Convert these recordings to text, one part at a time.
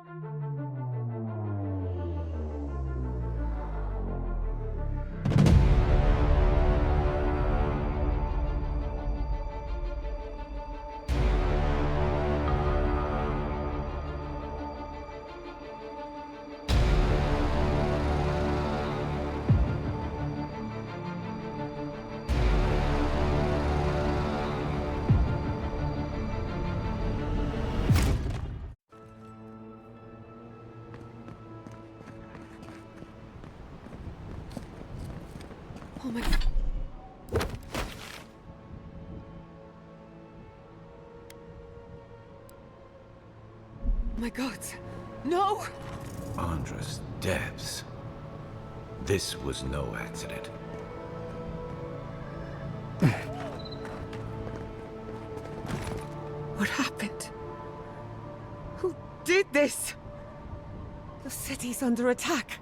Oh my... My God! No! Andra's depths. This was no accident. What happened? Who did this? The city's under attack.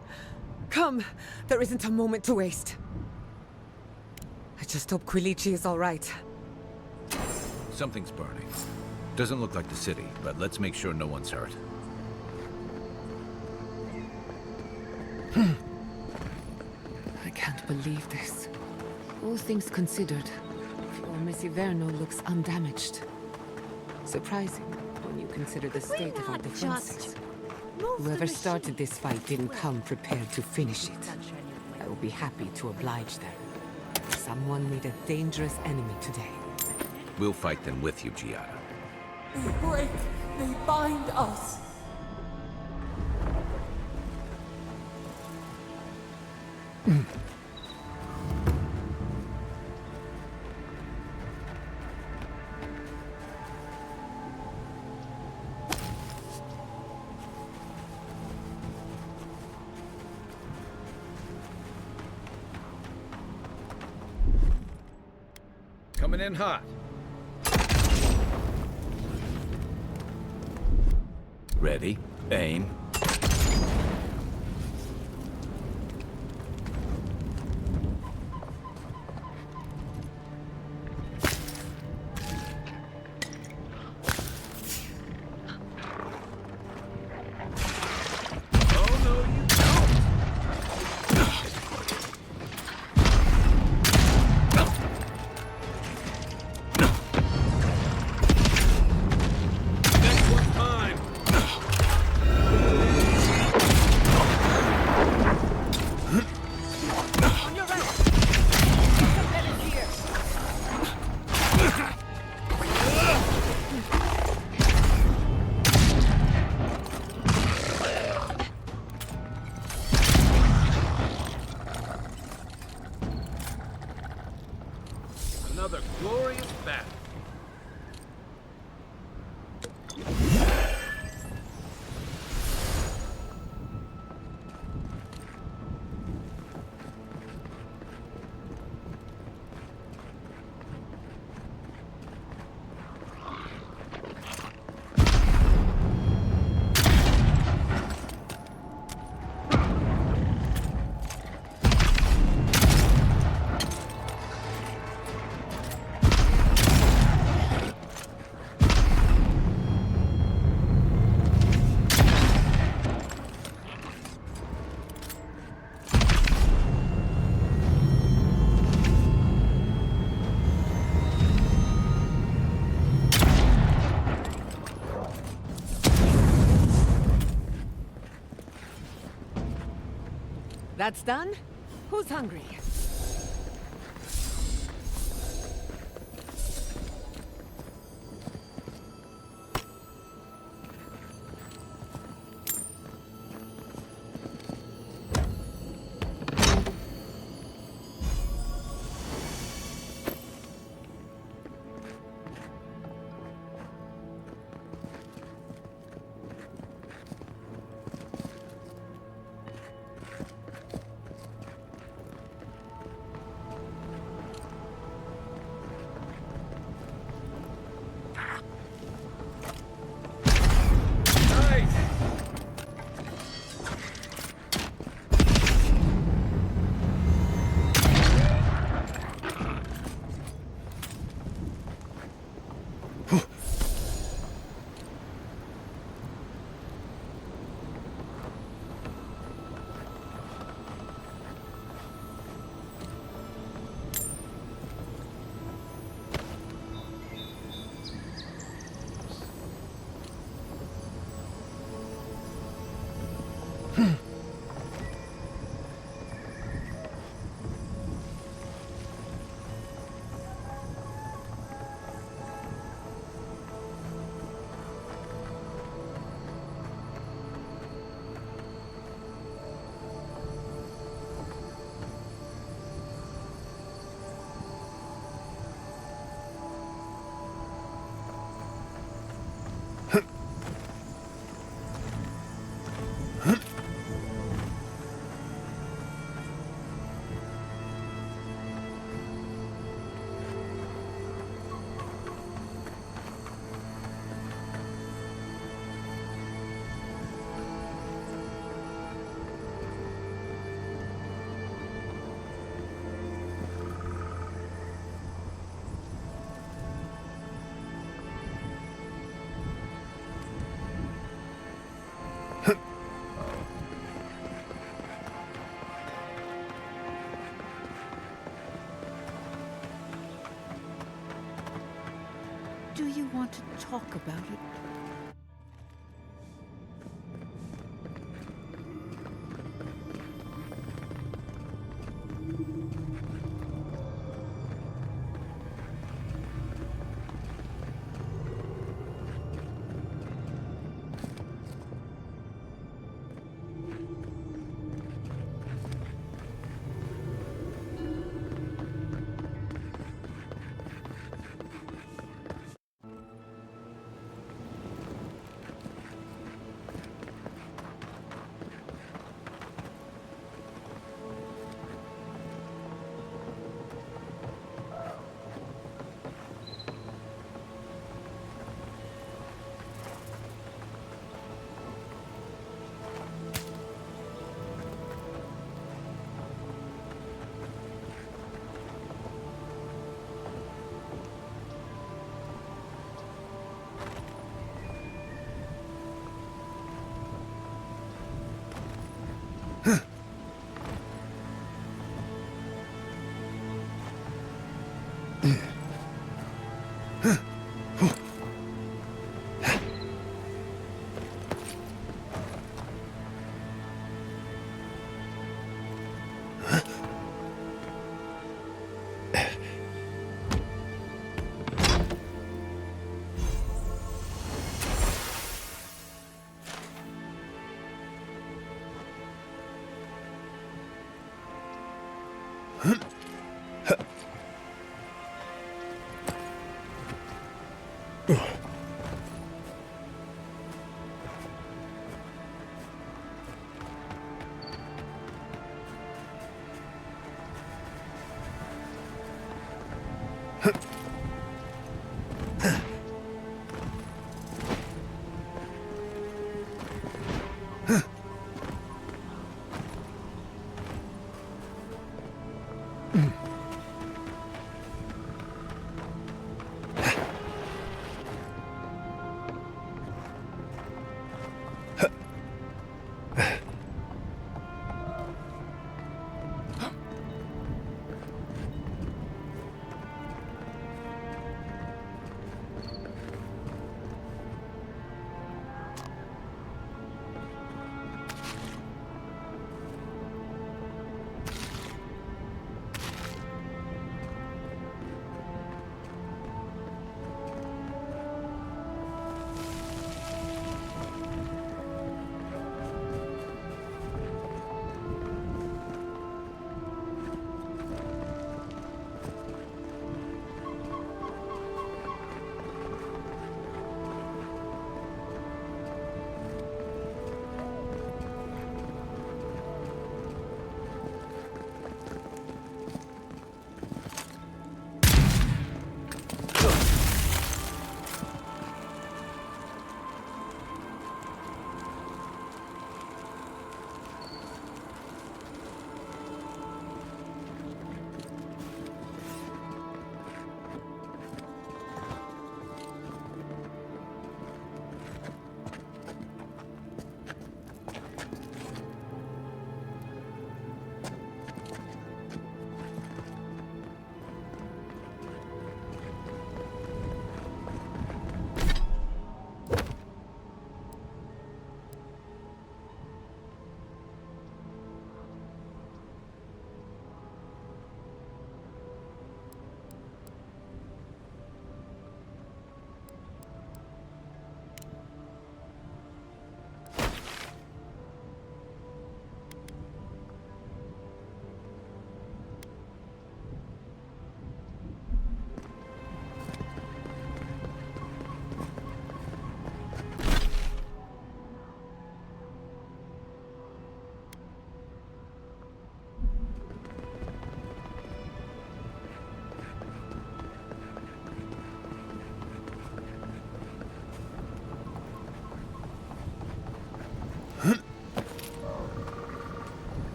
Come, there isn't a moment to waste. I just hope Quilici is all right. Something's burning. Doesn't look like the city, but let's make sure no one's hurt. I can't believe this. All things considered, poor Miss Iverno looks undamaged. Surprising when you consider the state of our defenses. Whoever started this fight didn't come prepared to finish it. I will be happy to oblige them. Someone made a dangerous enemy today. We'll fight them with you, Giada. They break, they bind us. Coming in hot. Ready, aim. Another glorious battle. That's done? Who's hungry? Do you want to talk about it?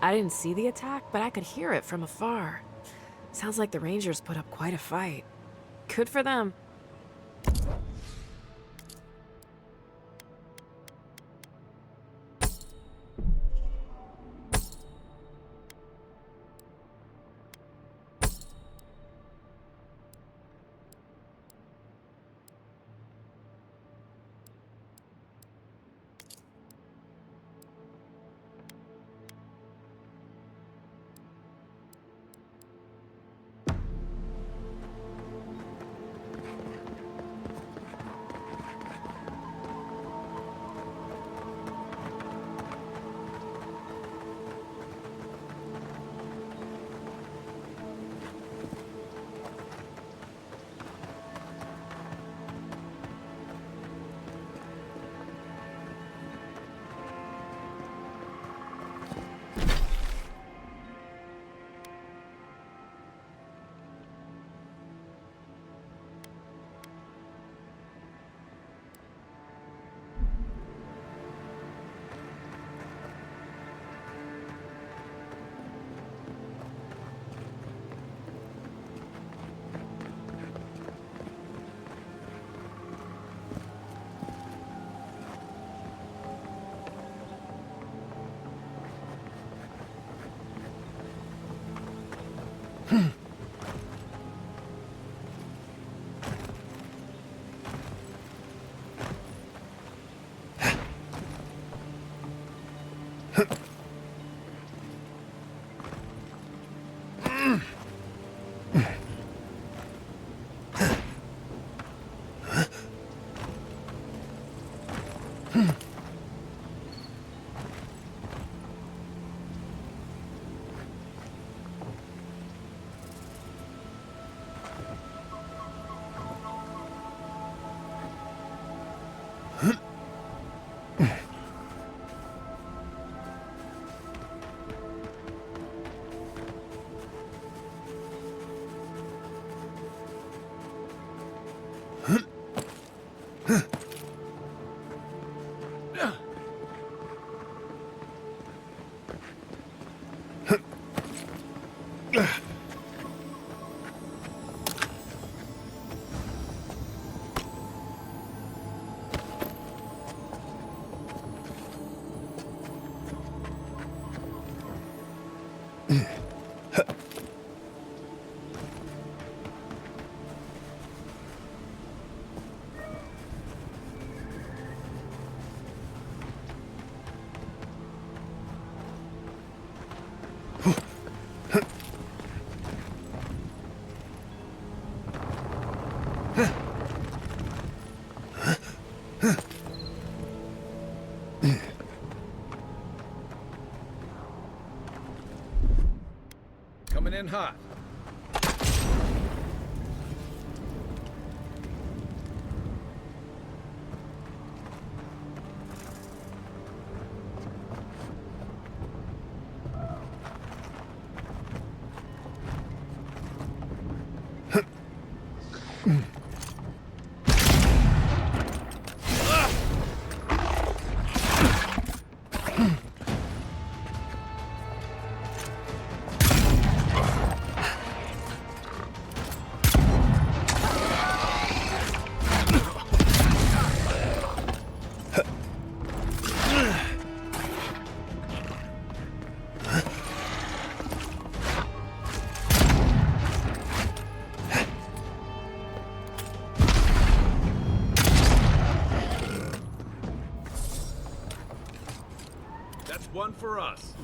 I didn't see the attack, but I could hear it from afar. Sounds like the Rangers put up quite a fight. Good for them. Coming in hot. That's one for us.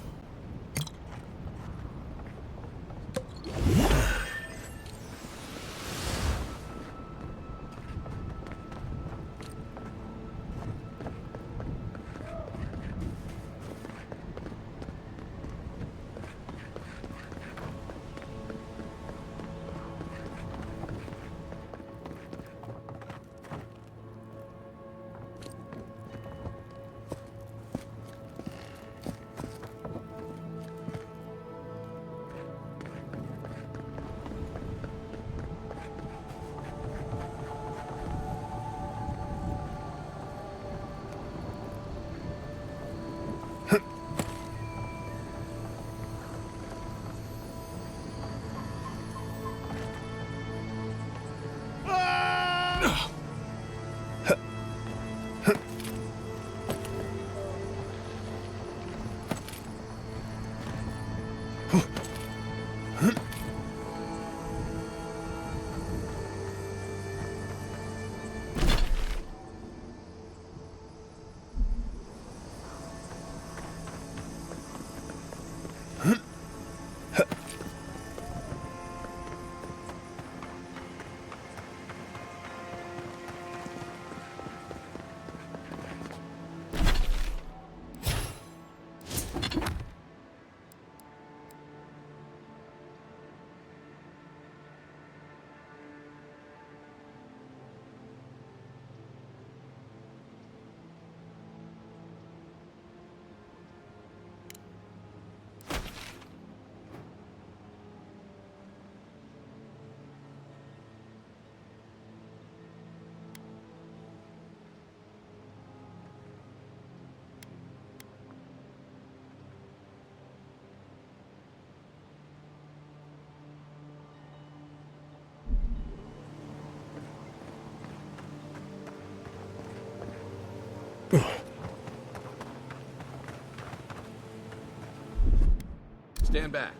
Stand back.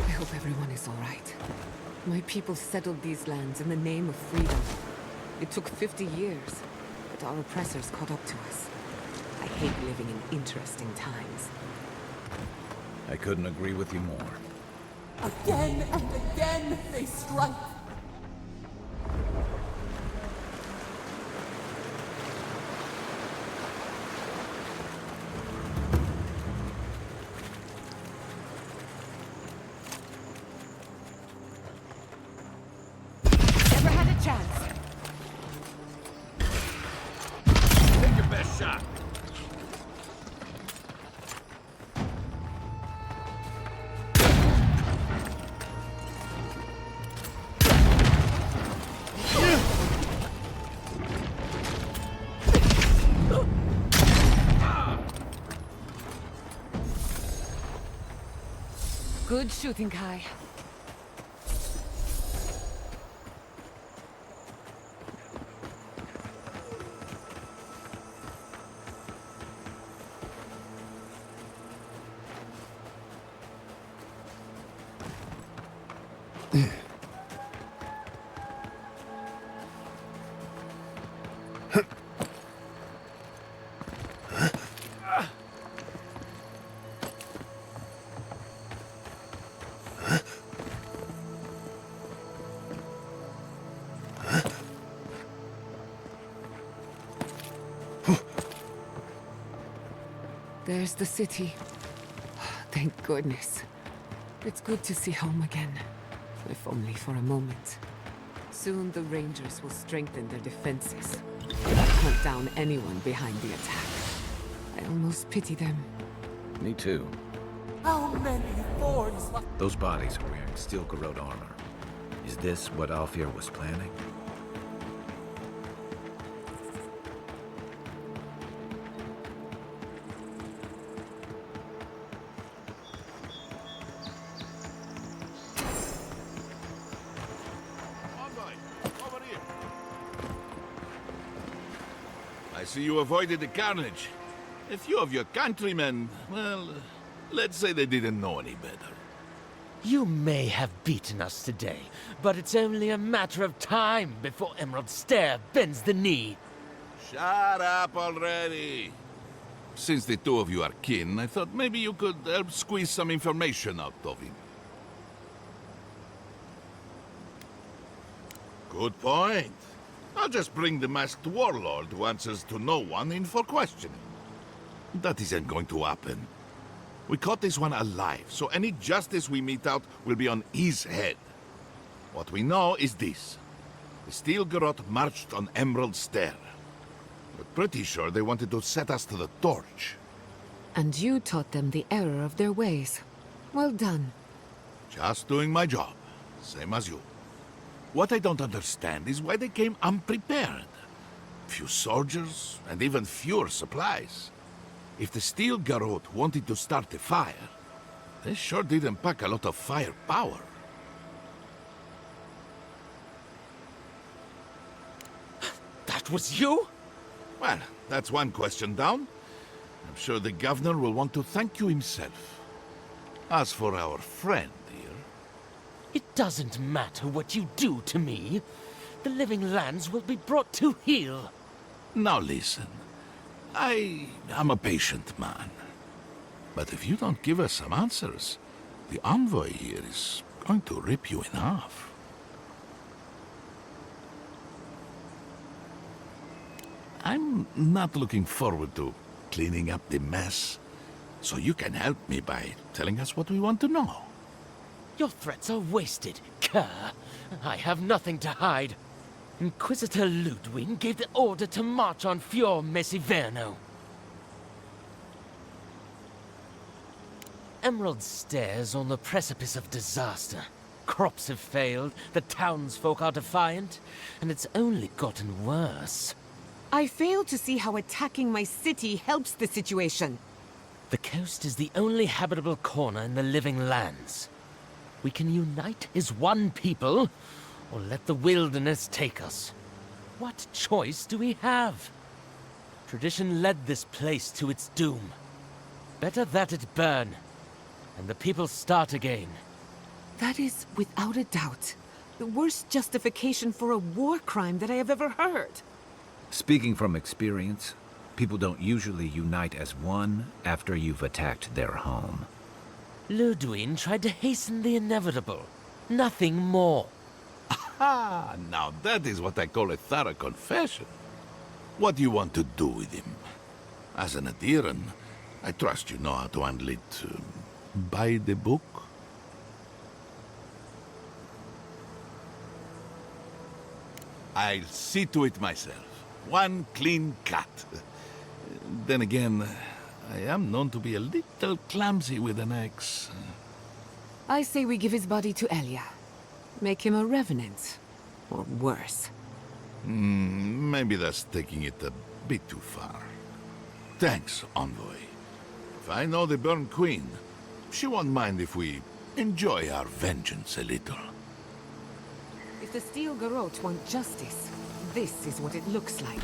I hope everyone is all right. My people settled these lands in the name of freedom. It took 50 years, but our oppressors caught up to us. I hate living in interesting times. I couldn't agree with you more. Again and again they strike. Never had a chance. Take your best shot. Good shooting, Kai. There's the city. Thank goodness. It's good to see home again, if only for a moment. Soon the Rangers will strengthen their defenses, hunt down anyone behind the attack. I almost pity them. Me too. How many thorns? Those bodies are wearing steel-corrode armor. Is this what Aedyr was planning? I see you avoided the carnage. A few of your countrymen, well, let's say they didn't know any better. You may have beaten us today, but it's only a matter of time before Emerald Stair bends the knee. Shut up already. Since the two of you are kin, I thought maybe you could help squeeze some information out of him. Good point. I'll just bring the masked warlord who answers to no one in for questioning. That isn't going to happen. We caught this one alive, so any justice we mete out will be on his head. What we know is this. The Steel Garrote marched on Emerald Stair. We're pretty sure they wanted to set us to the torch. And you taught them the error of their ways. Well done. Just doing my job, same as you. What I don't understand is why they came unprepared. Few soldiers, and even fewer supplies. If the Steel Garrote wanted to start a fire, they sure didn't pack a lot of firepower. That was you? Well, that's one question down. I'm sure the governor will want to thank you himself. As for our friend here... It doesn't matter what you do to me. The living lands will be brought to heel. Now listen. I am a patient man. But if you don't give us some answers, the envoy here is going to rip you in half. I'm not looking forward to cleaning up the mess, so you can help me by telling us what we want to know. Your threats are wasted, cur. I have nothing to hide. Inquisitor Ludwig gave the order to march on Fior Mesiverno. Emerald Stair's on the precipice of disaster. Crops have failed, the townsfolk are defiant, and it's only gotten worse. I fail to see how attacking my city helps the situation. The coast is the only habitable corner in the living lands. We can unite as one people, or let the wilderness take us. What choice do we have? Tradition led this place to its doom. Better that it burn, and the people start again. That is, without a doubt, the worst justification for a war crime that I have ever heard. Speaking from experience, people don't usually unite as one after you've attacked their home. Ludwig tried to hasten the inevitable. Nothing more. Ah, now that is what I call a thorough confession. What do you want to do with him? As an Aedyran, I trust you know how to handle it by the book. I'll see to it myself. One clean cut. Then again, I am known to be a little clumsy with an axe. I say we give his body to Elia. Make him a revenant. Or worse. Maybe that's taking it a bit too far. Thanks, envoy. If I know the Burn Queen, she won't mind if we enjoy our vengeance a little. If the Steel Garrote want justice, this is what it looks like.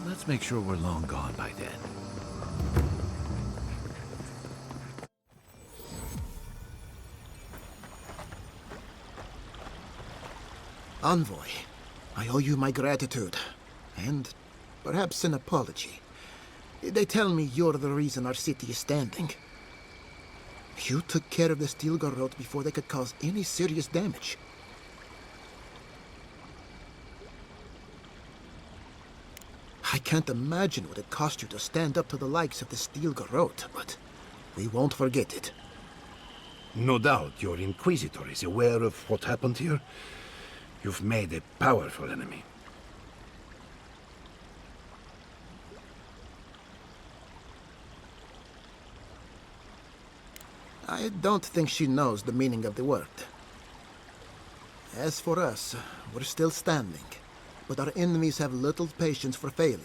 Let's make sure we're long gone by then. Envoy, I owe you my gratitude, and perhaps an apology. They tell me you're the reason our city is standing. You took care of the Steel Garrote before they could cause any serious damage. I can't imagine what it cost you to stand up to the likes of the Steel Garrote, but we won't forget it. No doubt your Inquisitor is aware of what happened here. You've made a powerful enemy. I don't think she knows the meaning of the word. As for us, we're still standing, but our enemies have little patience for failure.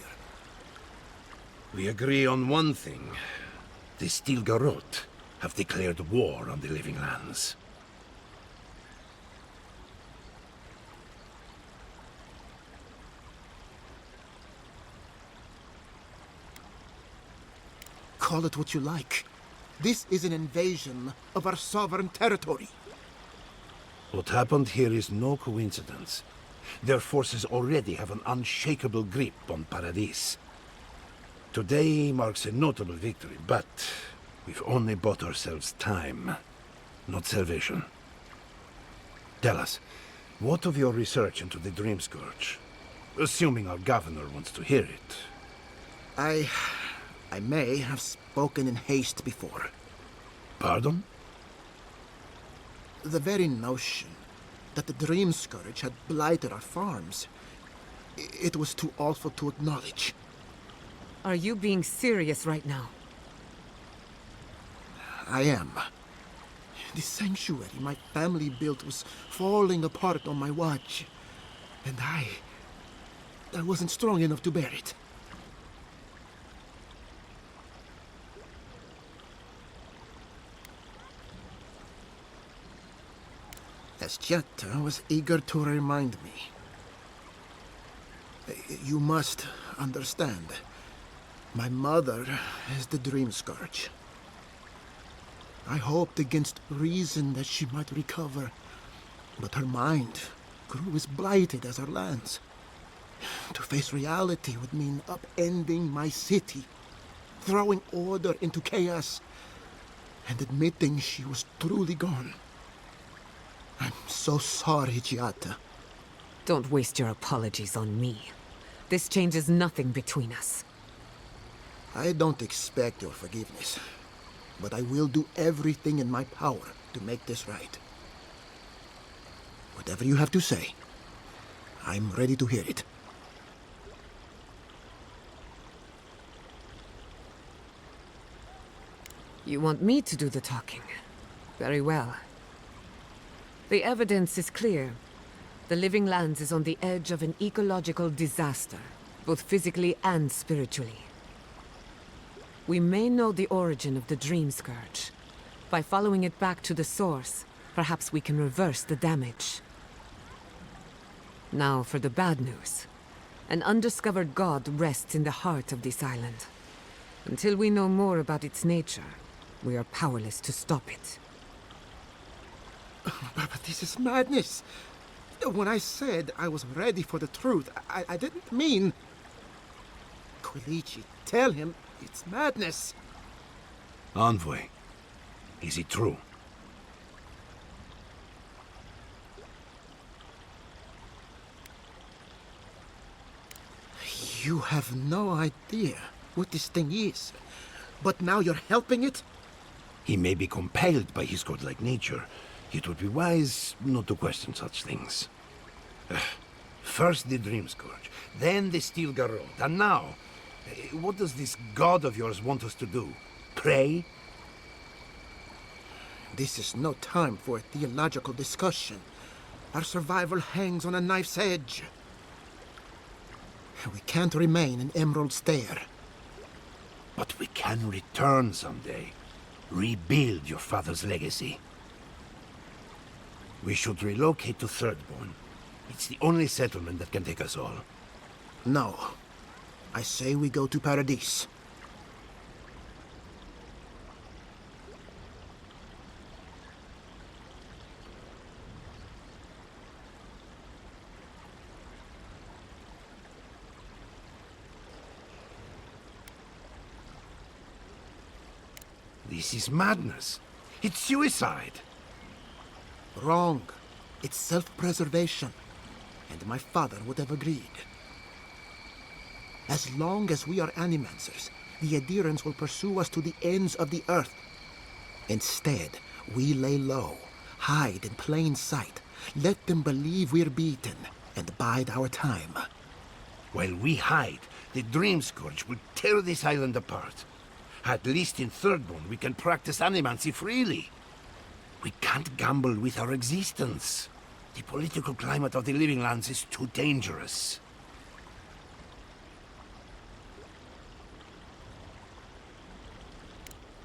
We agree on one thing. The Steel Garrote have declared war on the Living Lands. Call it what you like. This is an invasion of our sovereign territory. What happened here is no coincidence. Their forces already have an unshakable grip on Paradis. Today marks a notable victory, but we've only bought ourselves time, not salvation. Tell us, what of your research into the Dream Scourge? Assuming our governor wants to hear it. I may have spoken in haste before. Pardon? The very notion that the Dream Scourge had blighted our farms, it was too awful to acknowledge. Are you being serious right now? I am. The sanctuary my family built was falling apart on my watch, and I wasn't strong enough to bear it. Esciata was eager to remind me. You must understand. My mother is the Dream Scourge. I hoped against reason that she might recover, but her mind grew as blighted as her lands. To face reality would mean upending my city, throwing order into chaos, and admitting she was truly gone. I'm so sorry, Giata. Don't waste your apologies on me. This changes nothing between us. I don't expect your forgiveness, but I will do everything in my power to make this right. Whatever you have to say, I'm ready to hear it. You want me to do the talking? Very well. The evidence is clear. The Living Lands is on the edge of an ecological disaster, both physically and spiritually. We may know the origin of the Dream Scourge. By following it back to the source, perhaps we can reverse the damage. Now for the bad news. An undiscovered god rests in the heart of this island. Until we know more about its nature, we are powerless to stop it. But this is madness. When I said I was ready for the truth, I didn't mean... Quilici, tell him it's madness. Envoy, is it true? You have no idea what this thing is. But now you're helping it? He may be compelled by his godlike nature. It would be wise not to question such things. First the Dream Scourge, then the Steel Garrote, and now, what does this god of yours want us to do? Pray? This is no time for a theological discussion. Our survival hangs on a knife's edge. We can't remain in Emerald Stair. But we can return someday. Rebuild your father's legacy. We should relocate to Thirdborn. It's the only settlement that can take us all. No. I say we go to Paradise. This is madness. It's suicide. Wrong. It's self-preservation. And my father would have agreed. As long as we are Animancers, the Aedyrans will pursue us to the ends of the earth. Instead, we lay low, hide in plain sight, let them believe we're beaten, and bide our time. While we hide, the Dream Scourge will tear this island apart. At least in Thirdborn, we can practice animancy freely. We can't gamble with our existence. The political climate of the Living Lands is too dangerous.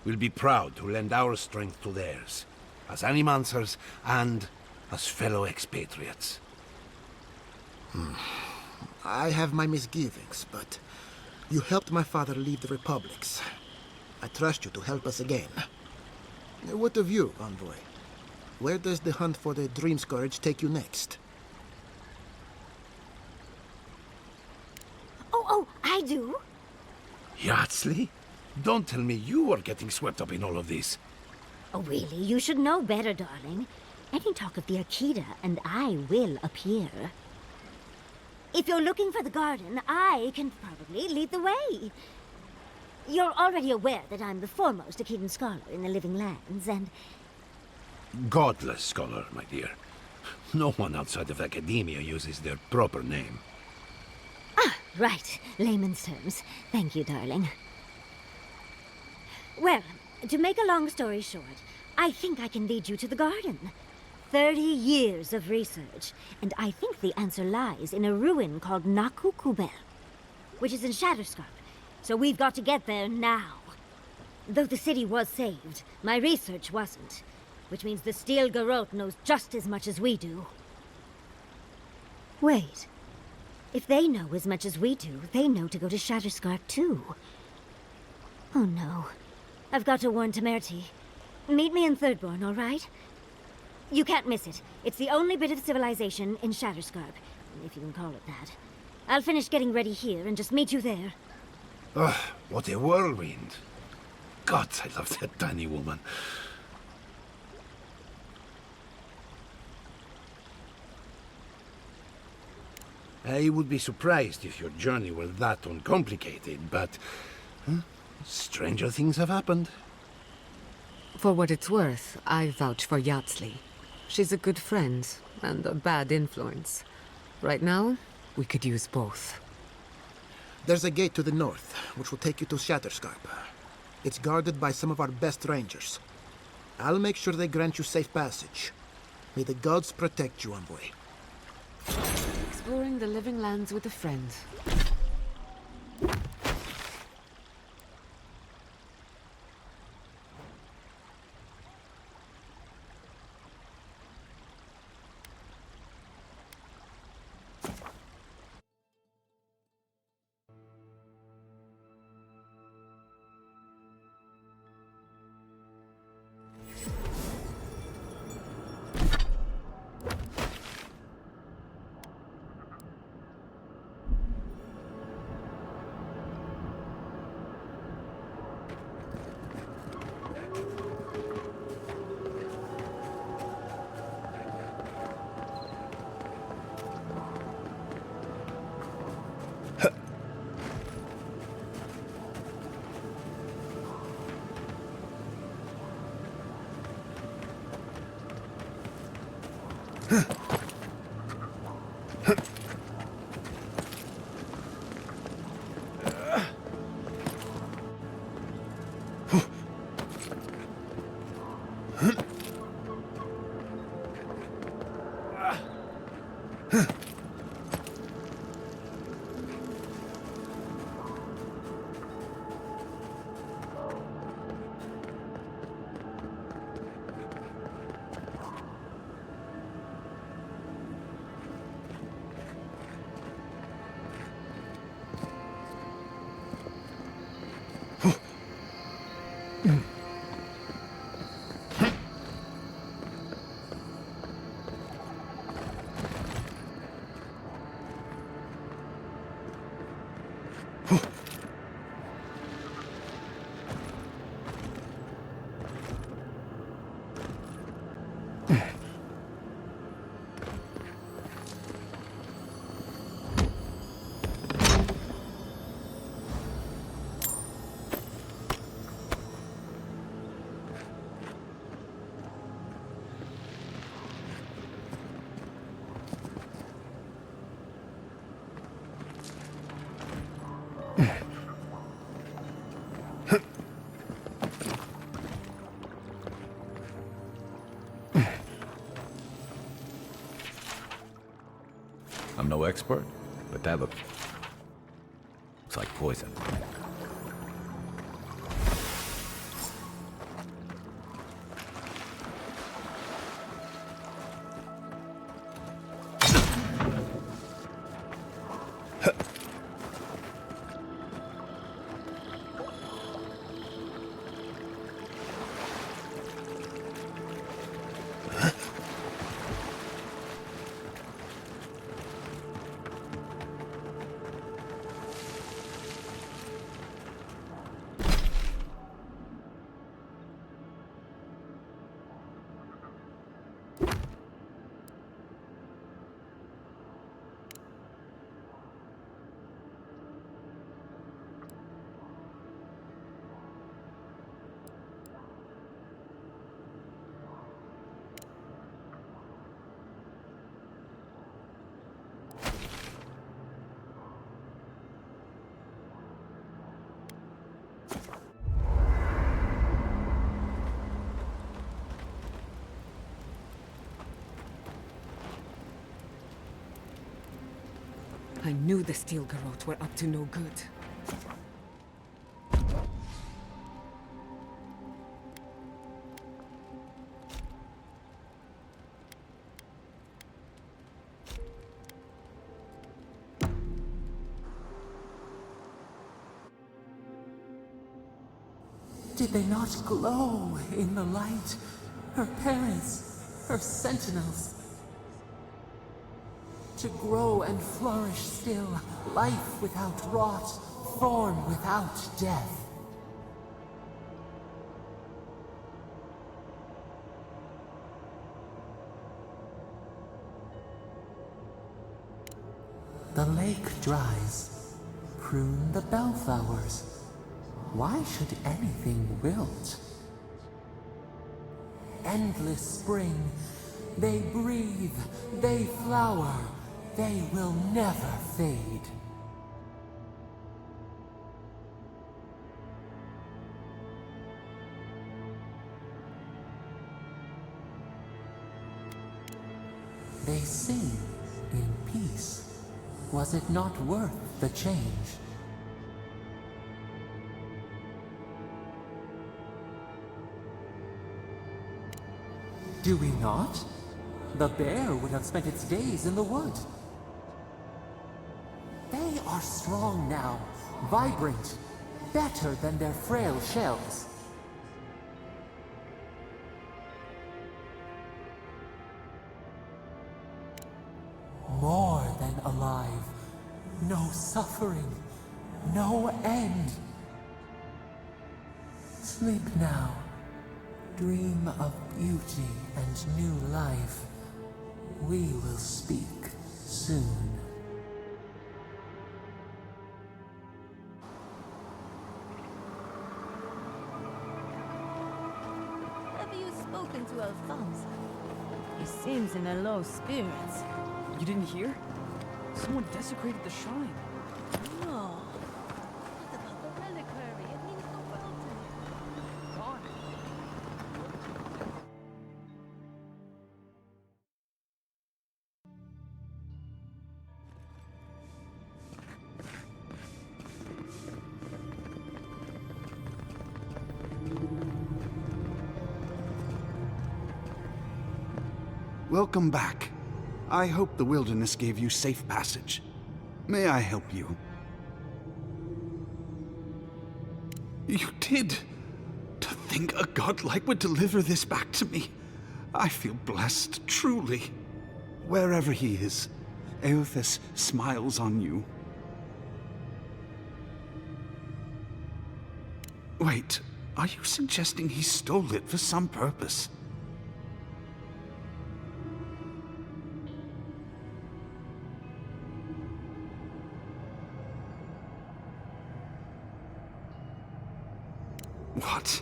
We'll be proud to lend our strength to theirs, as Animancers and as fellow expatriates. I have my misgivings, but you helped my father leave the Republics. I trust you to help us again. What of you, envoy? Where does the hunt for the Dream Scourge take you next? Oh, I do. Yardsley? Don't tell me you are getting swept up in all of this. Oh, really? You should know better, darling. Any talk of the Aedyr, and I will appear. If you're looking for the garden, I can probably lead the way. You're already aware that I'm the foremost Aedyr scholar in the Living Lands, and... Godless scholar, my dear. No one outside of academia uses their proper name. Ah, right. Layman's terms. Thank you, darling. Well, to make a long story short, I think I can lead you to the garden. 30 years of research, and I think the answer lies in a ruin called Nakukubel, which is in Shatterscarp. So we've got to get there now. Though the city was saved, my research wasn't. Which means the Steel Garrote knows just as much as we do. Wait. If they know as much as we do, they know to go to Shatterscarp too. Oh no. I've got to warn Temerity. Meet me in Thirdborn, all right? You can't miss it. It's the only bit of civilization in Shatterscarp, if you can call it that. I'll finish getting ready here and just meet you there. Ugh, what a whirlwind. God, I love that tiny woman. I would be surprised if your journey were that uncomplicated, but... stranger things have happened. For what it's worth, I vouch for Yardsley. She's a good friend, and a bad influence. Right now, we could use both. There's a gate to the north, which will take you to Shatterscarp. It's guarded by some of our best rangers. I'll make sure they grant you safe passage. May the gods protect you, envoy. Exploring the Living Lands with a friend. I'm no expert, but that looks like poison. I knew the Steel Garrote were up to no good. Did they not glow in the light? Her parents, her sentinels. To grow and flourish still, life without rot, form without death. The lake dries. Prune the bellflowers. Why should anything wilt? Endless spring. They breathe, they flower, they will never fade. They sing in peace. Was it not worth the change? Do we not? The bear would have spent its days in the wood. They are strong now, vibrant, better than their frail shells. More than alive. No suffering, no end. Sleep now. Dream of beauty and new life. We will speak soon. Have you spoken to Alfonso? He seems in a low spirits. You didn't hear? Someone desecrated the shrine. No. What about the reliquary? It means the world to me. Gone. Welcome back. I hope the wilderness gave you safe passage. May I help you? You did! To think a godlike would deliver this back to me. I feel blessed, truly. Wherever he is, Eothas smiles on you. Wait, are you suggesting he stole it for some purpose? What?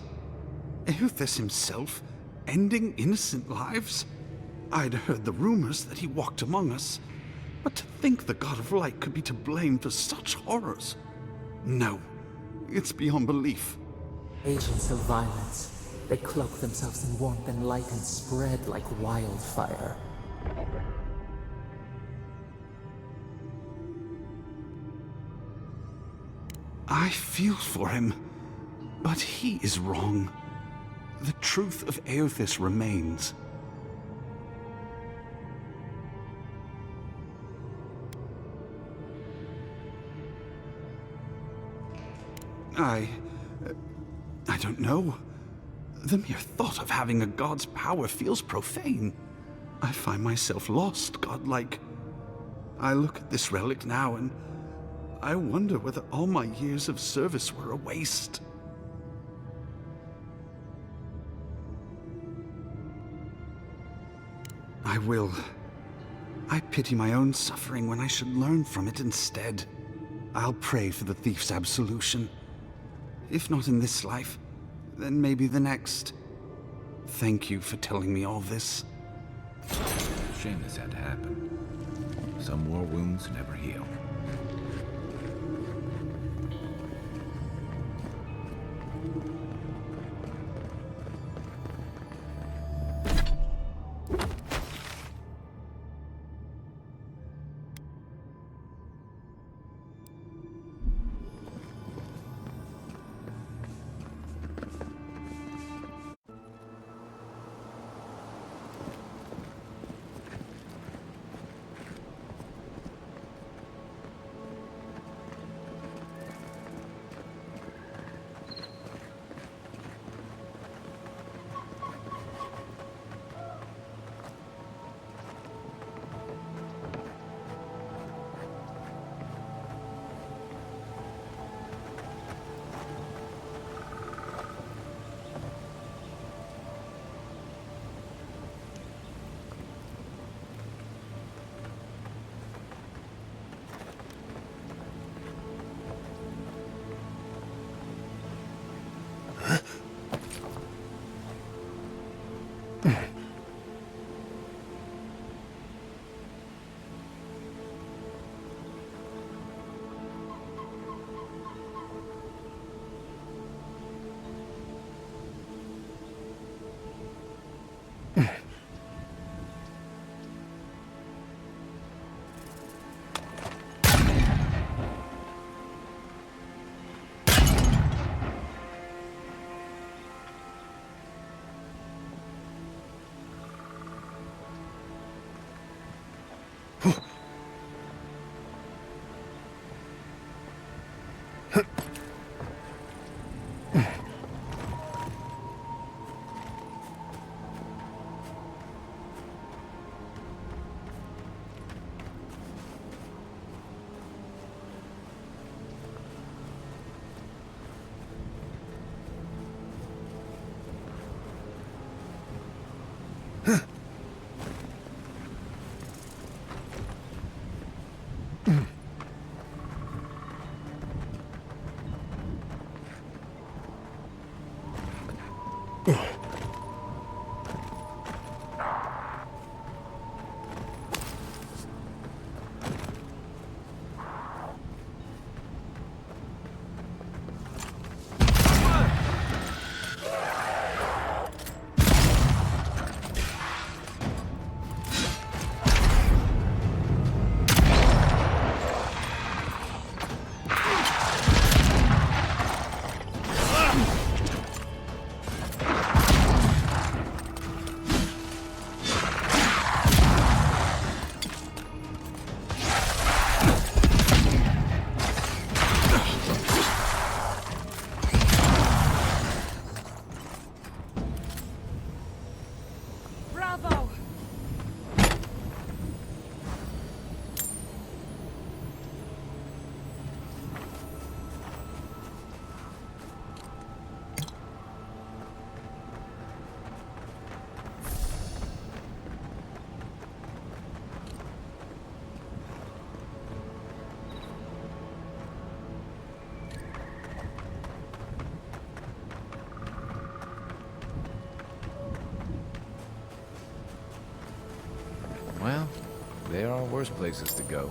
Eothas himself, ending innocent lives? I'd heard the rumors that he walked among us, but to think the God of Light could be to blame for such horrors. No, it's beyond belief. Agents of violence. They cloak themselves in warmth and light and spread like wildfire. I feel for him, but he is wrong. The truth of Eothas remains. I don't know. The mere thought of having a god's power feels profane. I find myself lost, godlike. I look at this relic now and I wonder whether all my years of service were a waste. I will. I pity my own suffering when I should learn from it instead. I'll pray for the thief's absolution. If not in this life, then maybe the next. Thank you for telling me all this. Shame this had to happen. Some war wounds never heal. Well, there are worse places to go.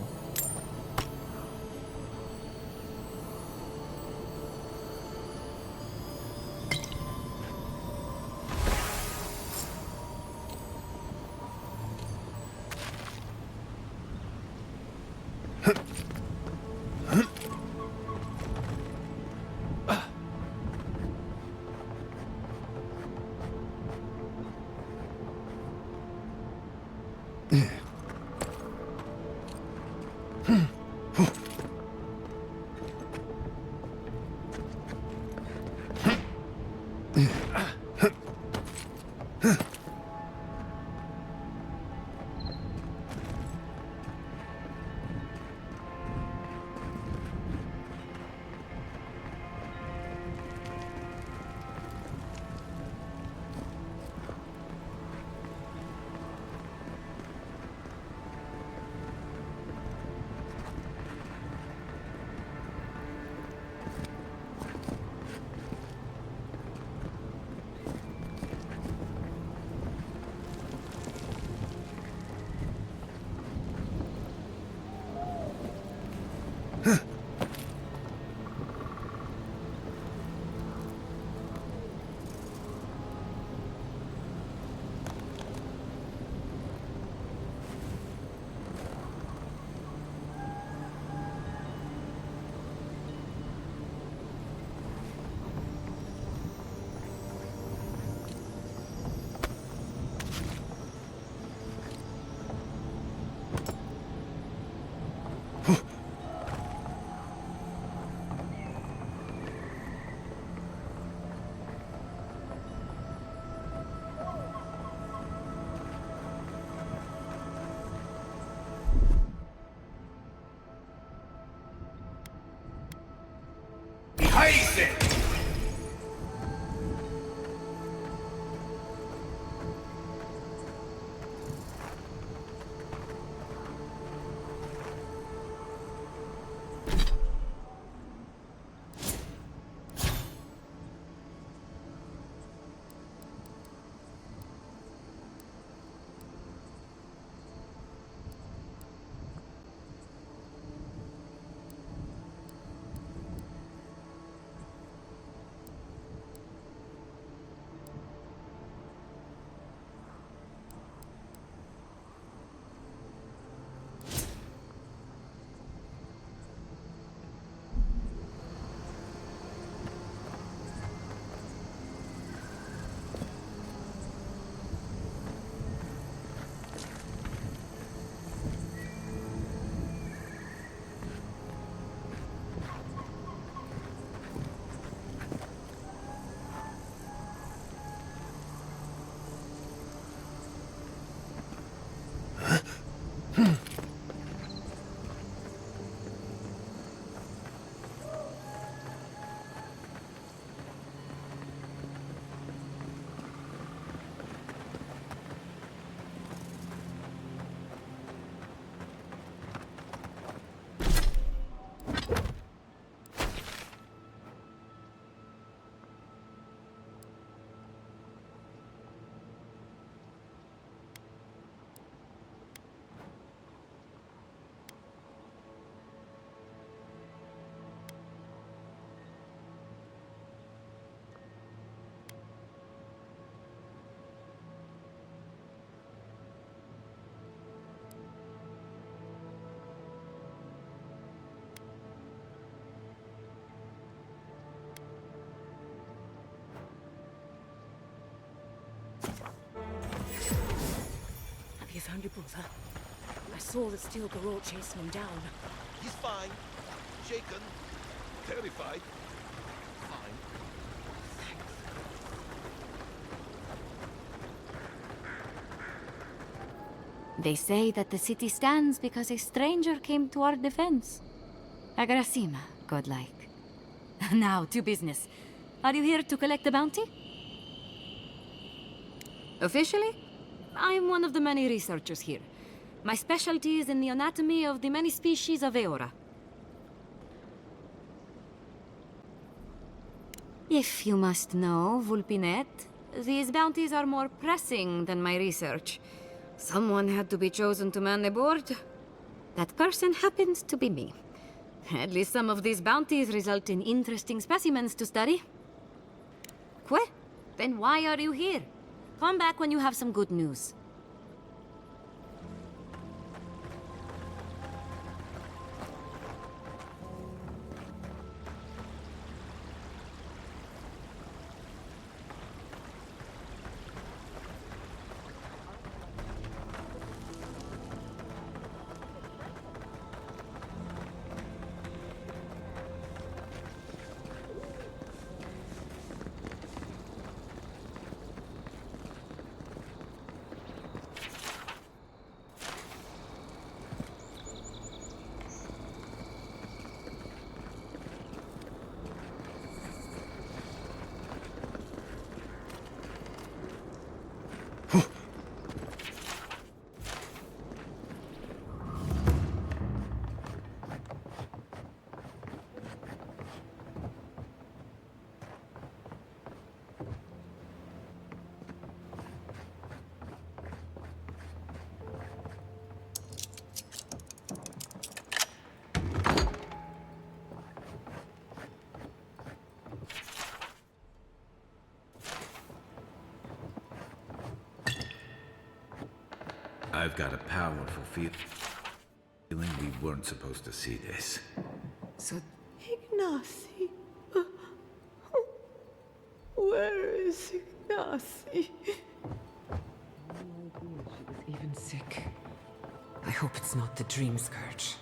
Have you found your brother? I saw the steel garrote chasing him down. He's fine. Shaken. Terrified. Fine. They say that the city stands because a stranger came to our defense. Agrasima, godlike. Now, to business. Are you here to collect the bounty? Officially, I am one of the many researchers here. My specialty is in the anatomy of the many species of Eora. If you must know, Vulpinet, these bounties are more pressing than my research. Someone had to be chosen to man the board. That person happens to be me. At least some of these bounties result in interesting specimens to study. Well, then why are you here? Come back when you have some good news. I've got a powerful feeling we weren't supposed to see this. So, Ignacy. Where is Ignacy? she was even sick. I hope it's not the Dream Scourge.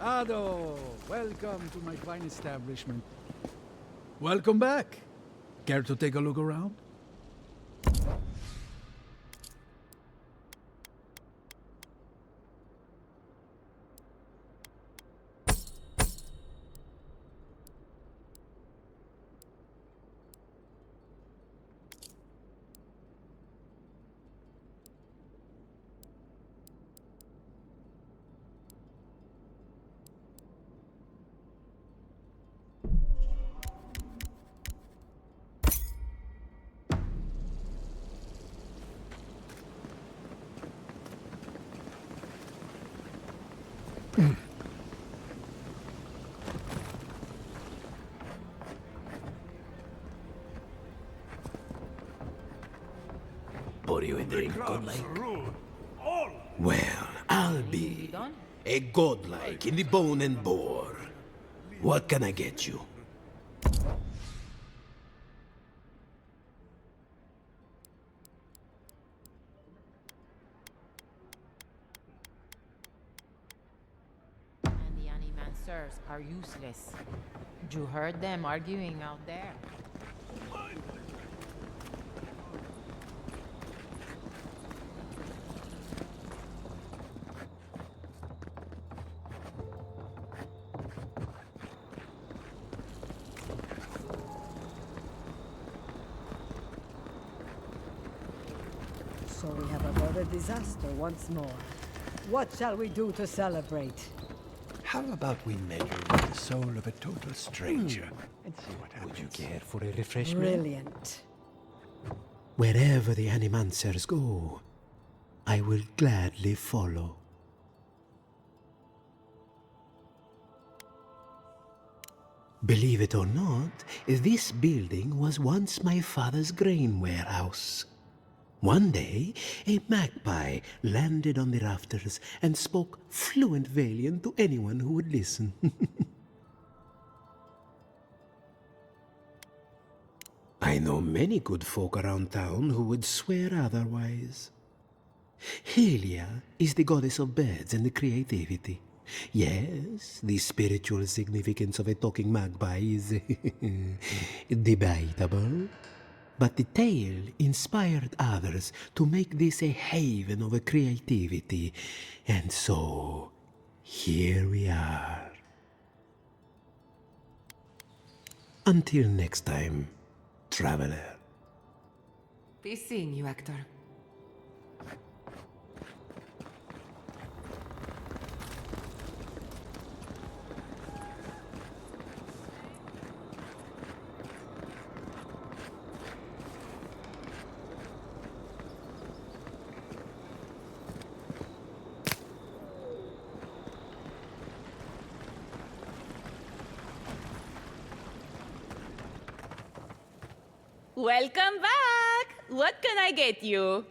Ado, welcome to my fine establishment. Welcome back. Care to take a look around? Pour you a drink, godlike? Well, I'll be a godlike in the bone and bore. What can I get you? And the animancers are useless. You heard them arguing out there. So we have avoided disaster once more. What shall we do to celebrate? How about we measure with the soul of a total stranger and see what happens? Would you care for a refreshment? Brilliant. Wherever the Animancers go, I will gladly follow. Believe it or not, this building was once my father's grain warehouse. One day, a magpie landed on the rafters and spoke fluent Valian to anyone who would listen. I know many good folk around town who would swear otherwise. Helia is the goddess of birds and creativity. Yes, the spiritual significance of a talking magpie is debatable. But the tale inspired others to make this a haven of creativity. And so, here we are. Until next time, traveler. Be seeing you, Aedyr. Welcome back! What can I get you?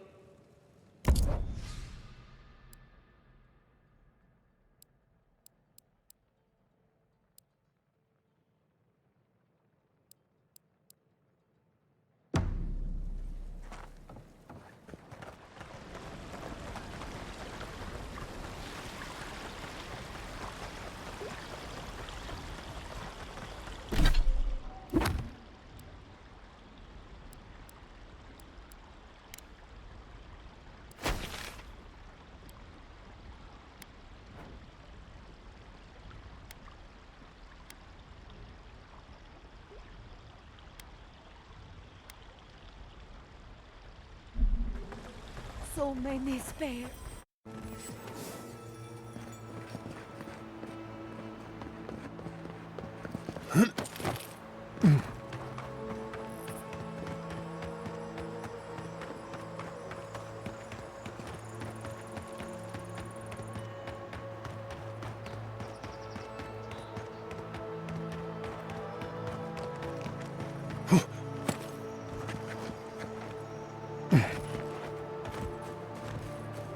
So many spare.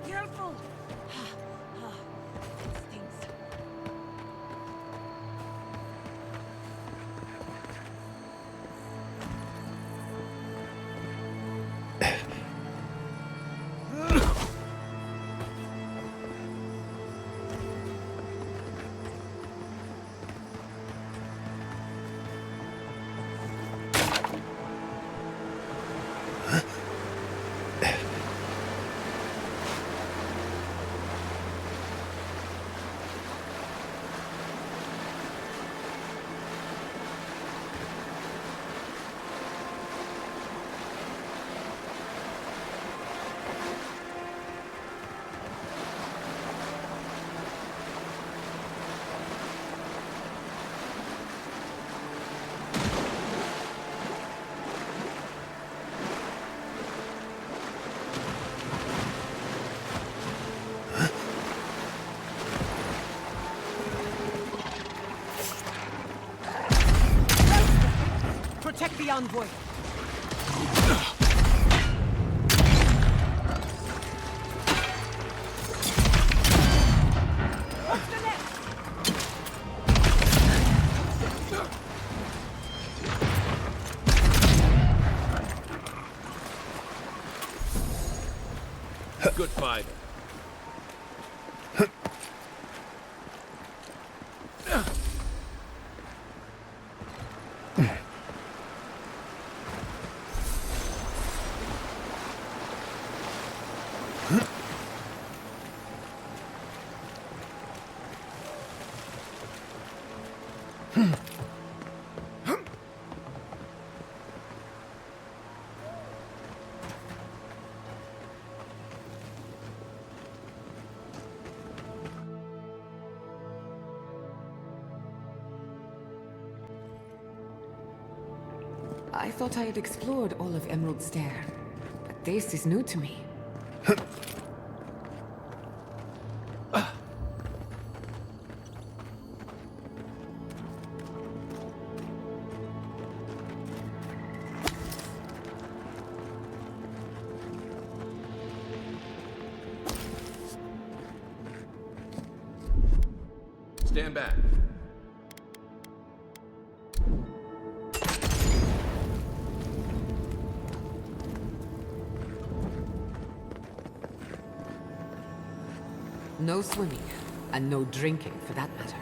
Careful! It stings. Protect the envoy! What's the next? Good fighter. I thought I had explored all of Emerald Stair, but this is new to me. Stand back. No swimming, and no drinking for that matter.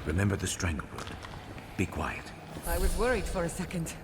Remember the stranglewood. Be quiet. I was worried for a second.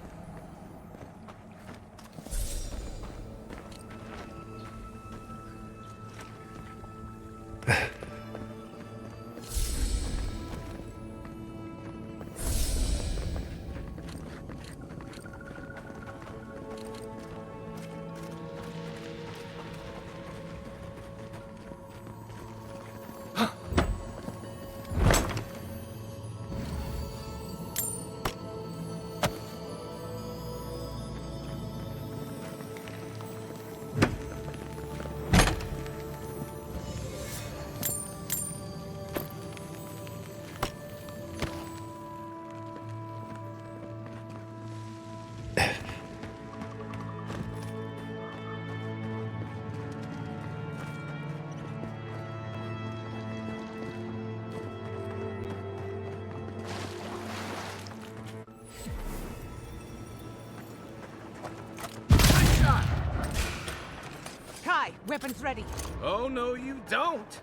Weapons ready. Oh, no, you don't.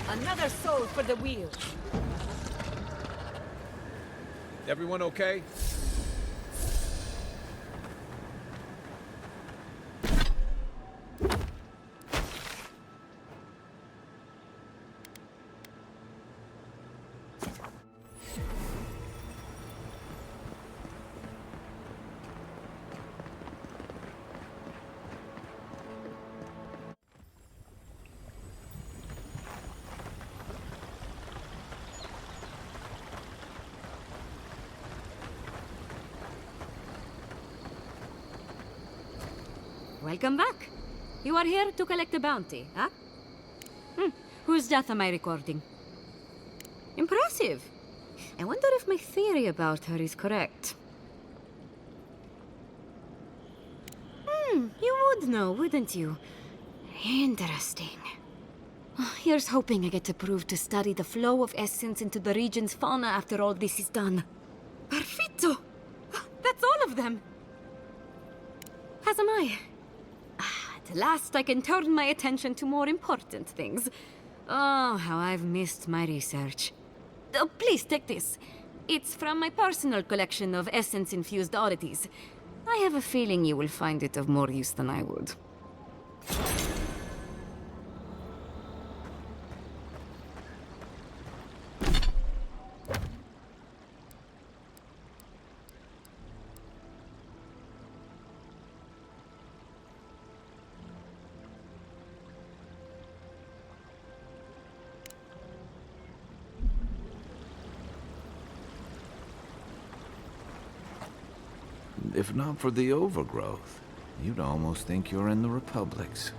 Another soul for the wheel. Everyone okay? Welcome back. You are here to collect a bounty, huh? Whose death am I recording? Impressive. I wonder if my theory about her is correct. You would know, wouldn't you? Interesting. Here's hoping I get to prove to study the flow of essence into the region's fauna after all this is done. Perfetto! That's all of them! As am I. At last I can turn my attention to more important things. Oh, how I've missed my research. Oh, please take this. It's from my personal collection of essence-infused oddities. I have a feeling you will find it of more use than I would. if not for the overgrowth, you'd almost think you're in the Republics.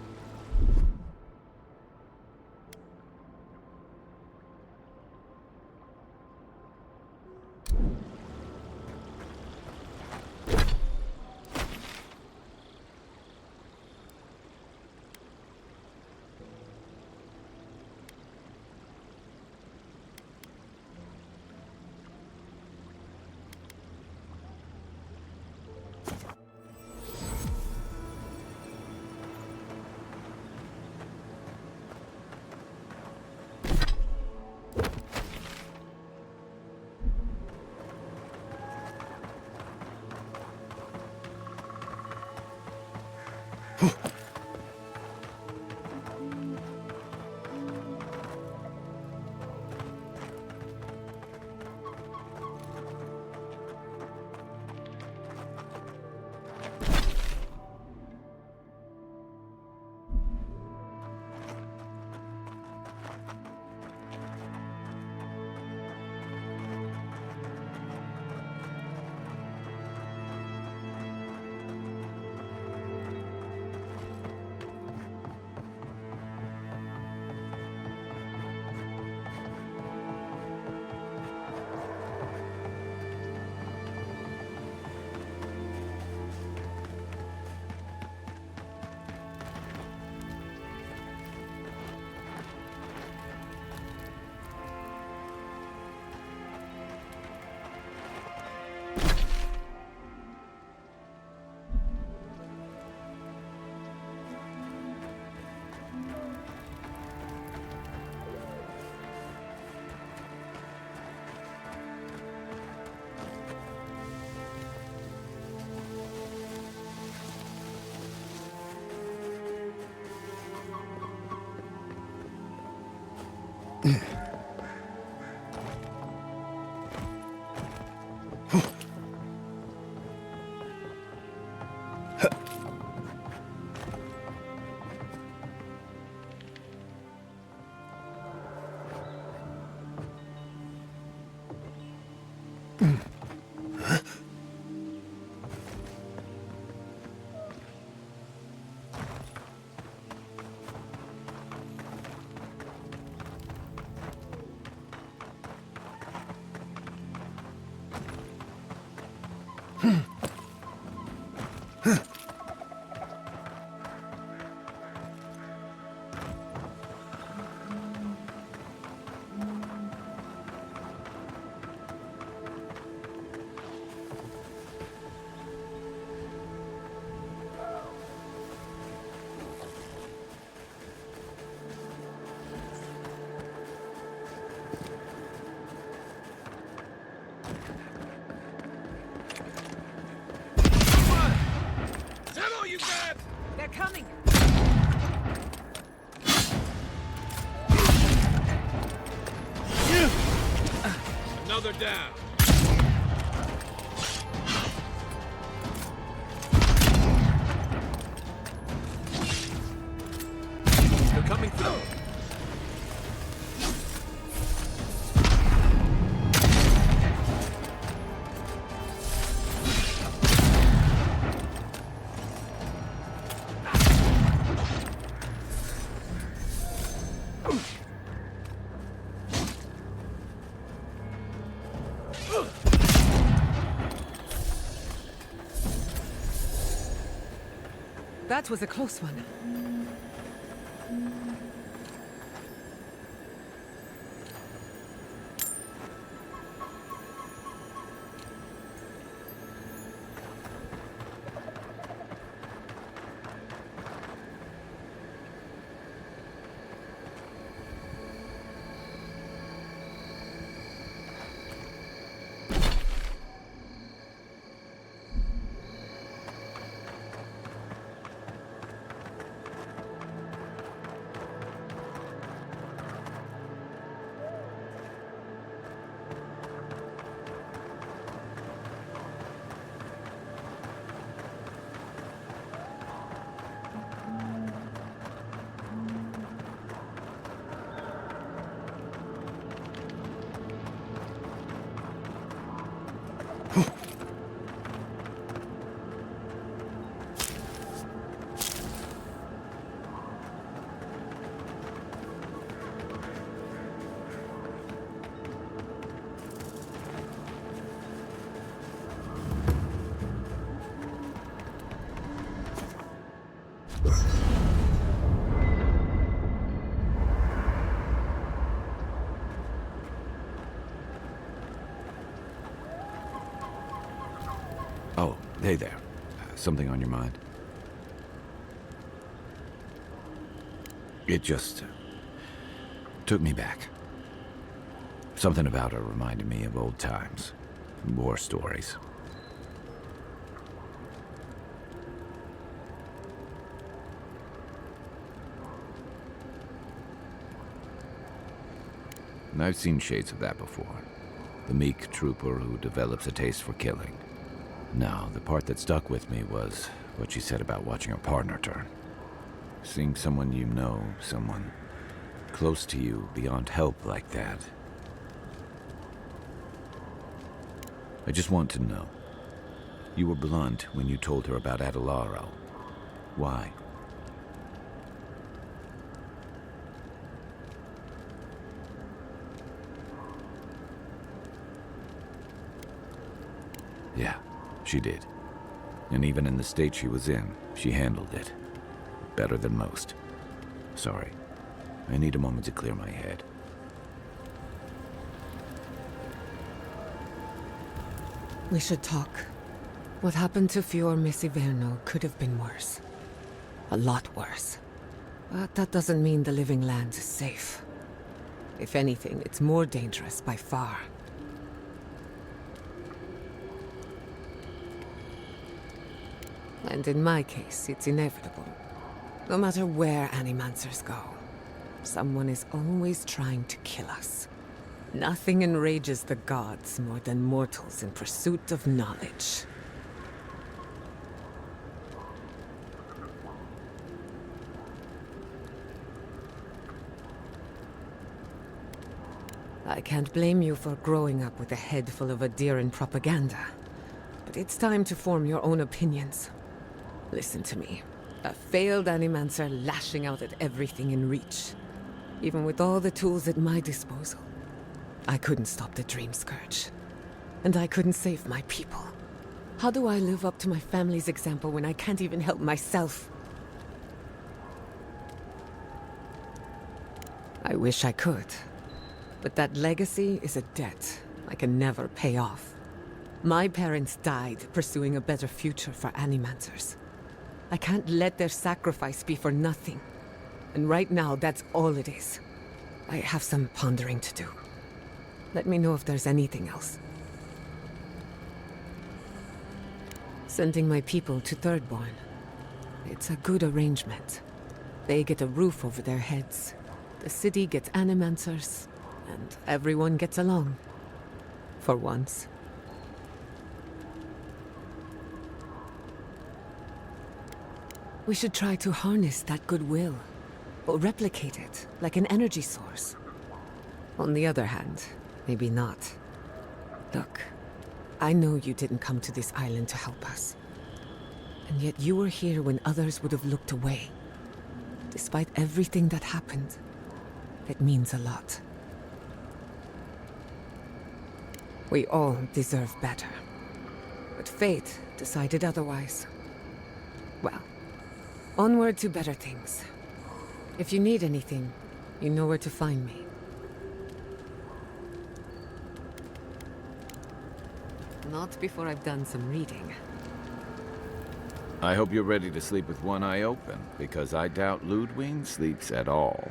They're coming! Another down. They're coming through. That was a close one. Oh, hey there. Something on your mind? It just took me back. Something about her reminded me of old times, war stories. And I've seen shades of that before. The meek trooper who develops a taste for killing. Now, the part that stuck with me was what she said about watching her partner turn. Seeing someone you know, someone close to you, beyond help like that. I just want to know. You were blunt when you told her about Aedyr. Why? Yeah, she did. And even in the state she was in, she handled it. Better than most. Sorry. I need a moment to clear my head. We should talk. What happened to Fior Messiverno could have been worse. A lot worse. But that doesn't mean the living land is safe. If anything, it's more dangerous by far. And in my case, it's inevitable. No matter where Animancers go, someone is always trying to kill us. Nothing enrages the gods more than mortals in pursuit of knowledge. I can't blame you for growing up with a head full of Aedyr propaganda, but it's time to form your own opinions. Listen to me. A failed Animancer lashing out at everything in reach. Even with all the tools at my disposal. I couldn't stop the Dream Scourge. And I couldn't save my people. How do I live up to my family's example when I can't even help myself? I wish I could. But that legacy is a debt I can never pay off. My parents died pursuing a better future for Animancers. I can't let their sacrifice be for nothing. And right now, that's all it is. I have some pondering to do. Let me know if there's anything else. Sending my people to Thirdborn. It's a good arrangement. They get a roof over their heads. The city gets Animancers. And everyone gets along. For once. We should try to harness that goodwill, or replicate it, like an energy source. On the other hand, maybe not. Look, I know you didn't come to this island to help us. And yet you were here when others would have looked away. Despite everything that happened, it means a lot. We all deserve better. But fate decided otherwise. Well, onward to better things. If you need anything, you know where to find me. Not before I've done some reading. I hope you're ready to sleep with one eye open, because I doubt Ludwig sleeps at all.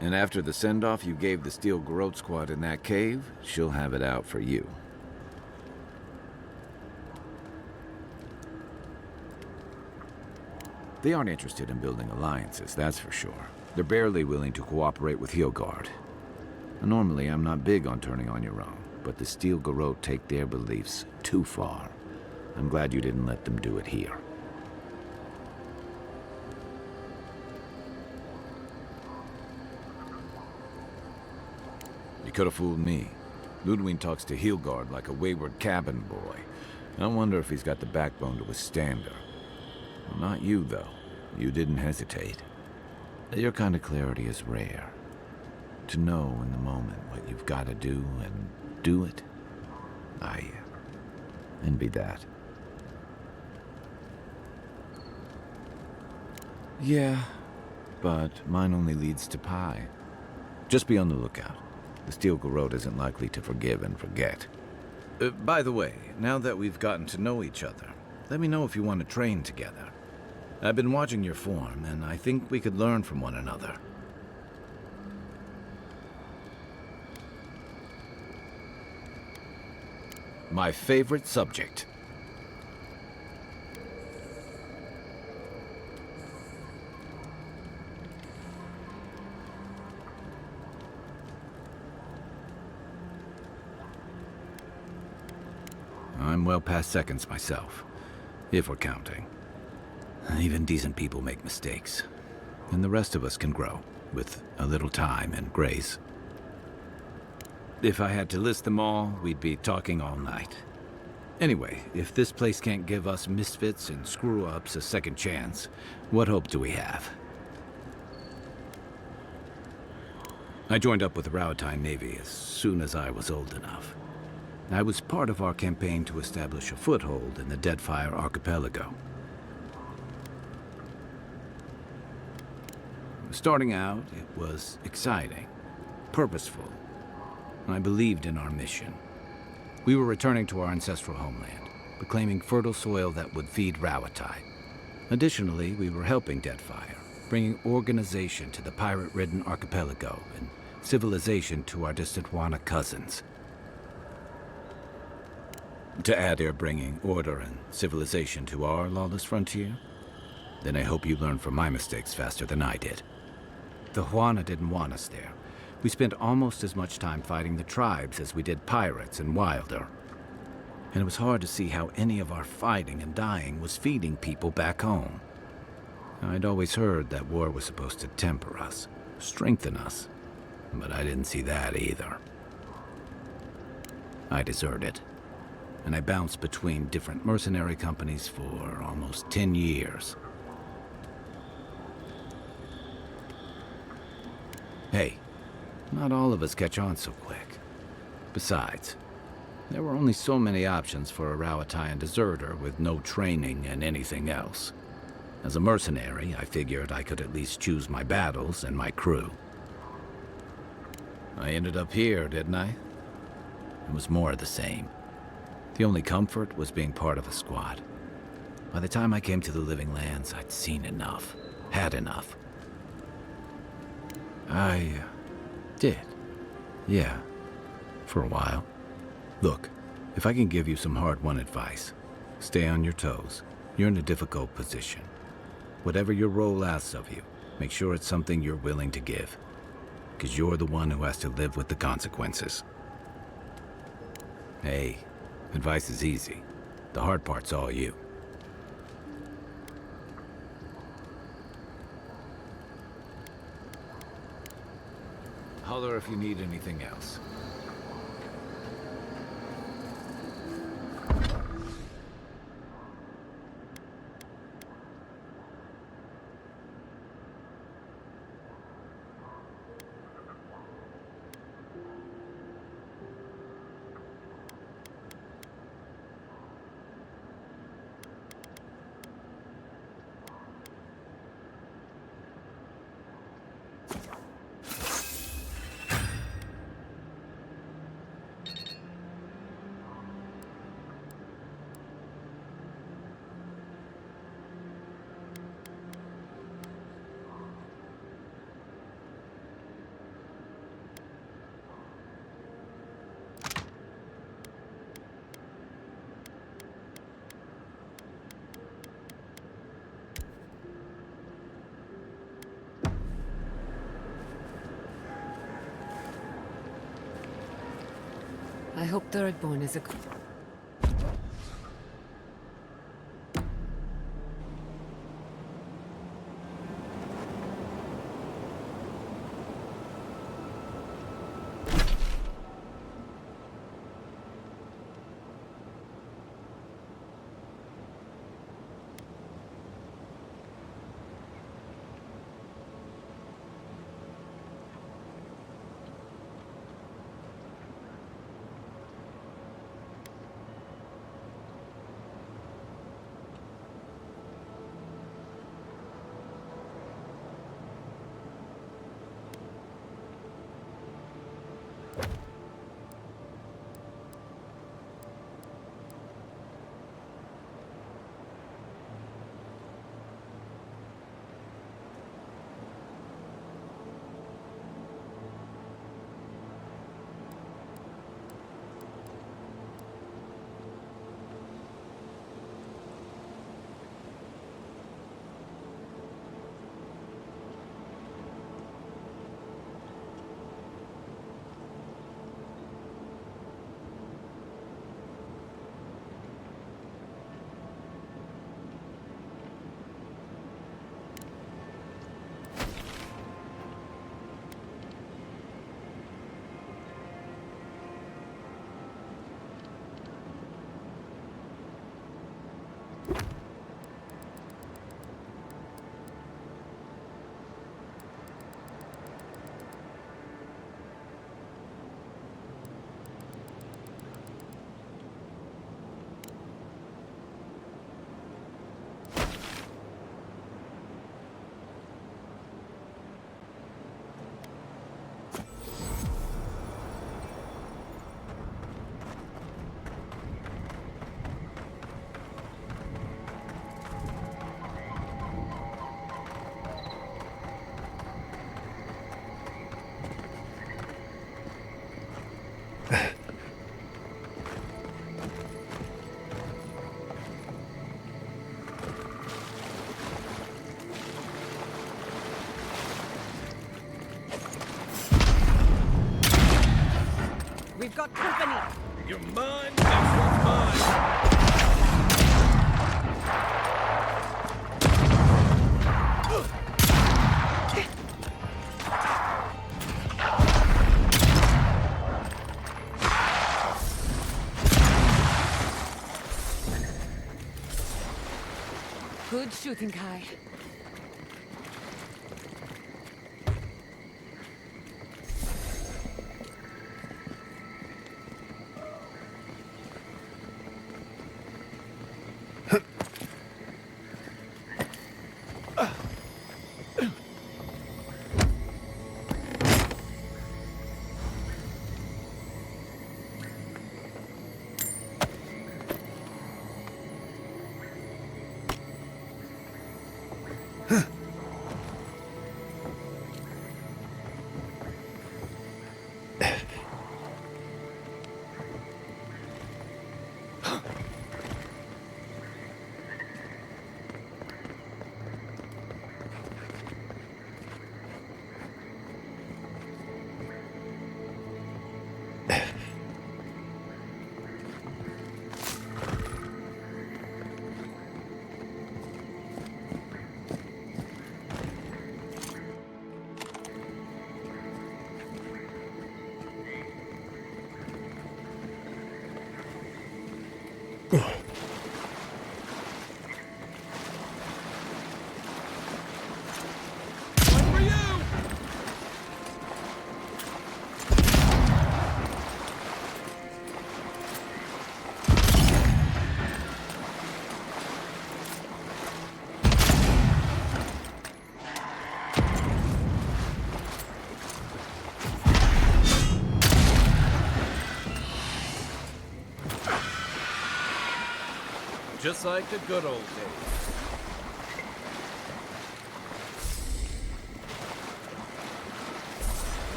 And after the send-off you gave the Steel Garrote squad in that cave, she'll have it out for you. They aren't interested in building alliances, that's for sure. They're barely willing to cooperate with Hilgard. Normally, I'm not big on turning on your own, but the Steel Garrote take their beliefs too far. I'm glad you didn't let them do it here. You could have fooled me. Ludwig talks to Hilgard like a wayward cabin boy. I wonder if he's got the backbone to withstand her. Well, not you, though. You didn't hesitate. Your kind of clarity is rare. To know in the moment what you've got to do and do it, I Envy that. Yeah, but mine only leads to pie. Just be on the lookout. The Steel Garrote isn't likely to forgive and forget. By the way, now that we've gotten to know each other, let me know if you want to train together. I've been watching your form, and I think we could learn from one another. My favorite subject. I'm well past seconds myself, if we're counting. Even decent people make mistakes, and the rest of us can grow, with a little time and grace. If I had to list them all, we'd be talking all night. Anyway, if this place can't give us misfits and screw-ups a second chance, what hope do we have? I joined up with the Rauatine Navy as soon as I was old enough. I was part of our campaign to establish a foothold in the Deadfire Archipelago. Starting out, it was exciting, purposeful. I believed in our mission. We were returning to our ancestral homeland, reclaiming fertile soil that would feed Rauatine. Additionally, we were helping Deadfire, bringing organization to the pirate-ridden archipelago and civilization to our distant Wana cousins. To Aedyr bringing order and civilization to our lawless frontier? Then I hope you learn from my mistakes faster than I did. The Huana didn't want us there. We spent almost as much time fighting the tribes as we did pirates and Wilder. And it was hard to see how any of our fighting and dying was feeding people back home. I'd always heard that war was supposed to temper us, strengthen us, but I didn't see that either. I deserted, and I bounced between different mercenary companies for almost 10 years. Hey, not all of us catch on so quick. Besides, there were only so many options for a Rauatine deserter with no training and anything else. As a mercenary, I figured I could at least choose my battles and my crew. I ended up here, didn't I? It was more of the same. The only comfort was being part of a squad. By the time I came to the Living Lands, I'd seen enough, had enough. I did. Yeah, for a while. Look, if I can give you some hard-won advice, stay on your toes. You're in a difficult position. Whatever your role asks of you, make sure it's something you're willing to give. Because you're the one who has to live with the consequences. Hey, advice is easy. The hard part's all you. Holler if you need anything else. I hope Thirdborn is a... We've got company! You're mine, that's what's mine! Good shooting, Kai. Just like the good old days.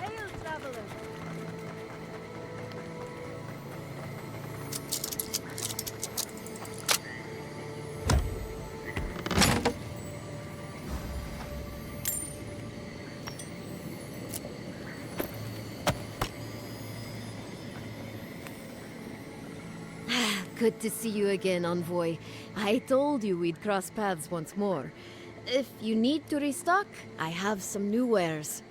Hail, traveler! Good to see you again, envoy. I told you we'd cross paths once more. If you need to restock, I have some new wares.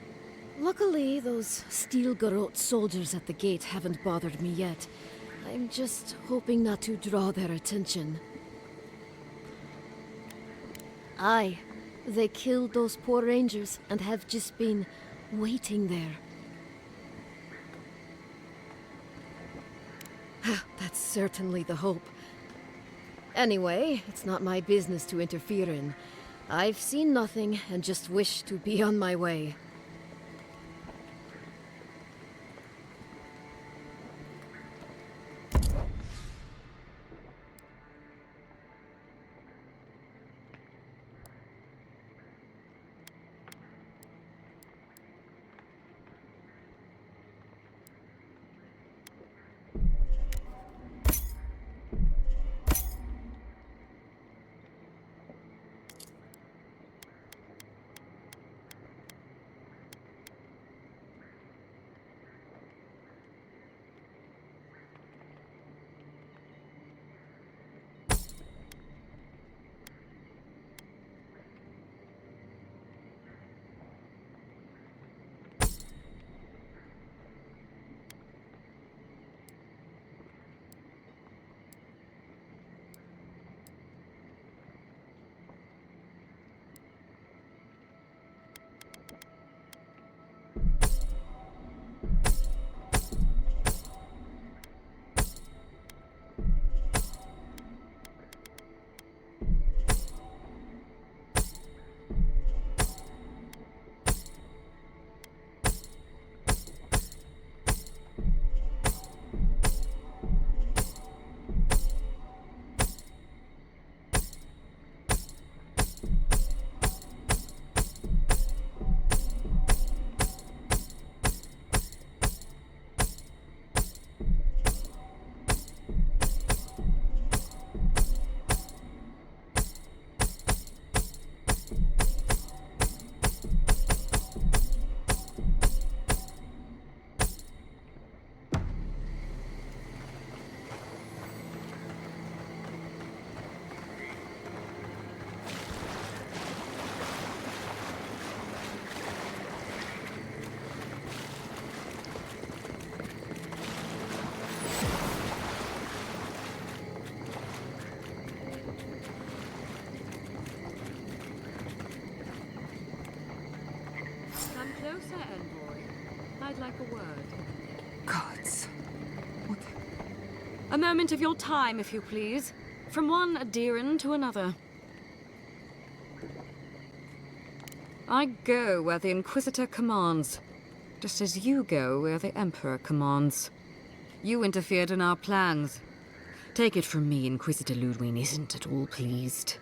Luckily, those steel garrote soldiers at the gate haven't bothered me yet. I'm just hoping not to draw their attention. Aye, they killed those poor rangers and have just been waiting there. That's certainly the hope. Anyway, it's not my business to interfere in. I've seen nothing and just wish to be on my way. closer, envoy. I'd like a word. Gods. A moment of your time, if you please. From one Aedyran to another. I go where the Inquisitor commands, just as you go where the Emperor commands. You interfered in our plans. Take it from me, Inquisitor Ludwig isn't at all pleased.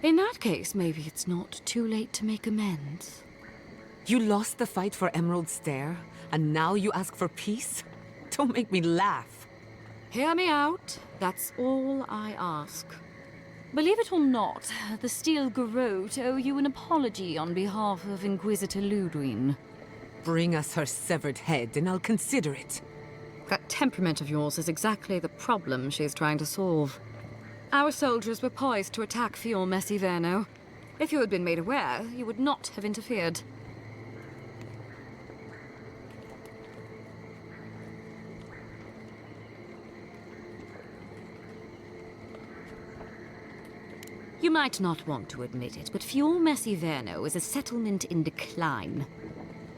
In that case, maybe it's not too late to make amends. You lost the fight for Emerald Stair, and now you ask for peace? Don't make me laugh. Hear me out. That's all I ask. Believe it or not, the Steel Garrote owe you an apology on behalf of Inquisitor Ludwig. Bring us her severed head, and I'll consider it. That temperament of yours is exactly the problem she's trying to solve. Our soldiers were poised to attack Fior Messiverno. If you had been made aware, you would not have interfered. You might not want to admit it, but Fior Messiverno is a settlement in decline.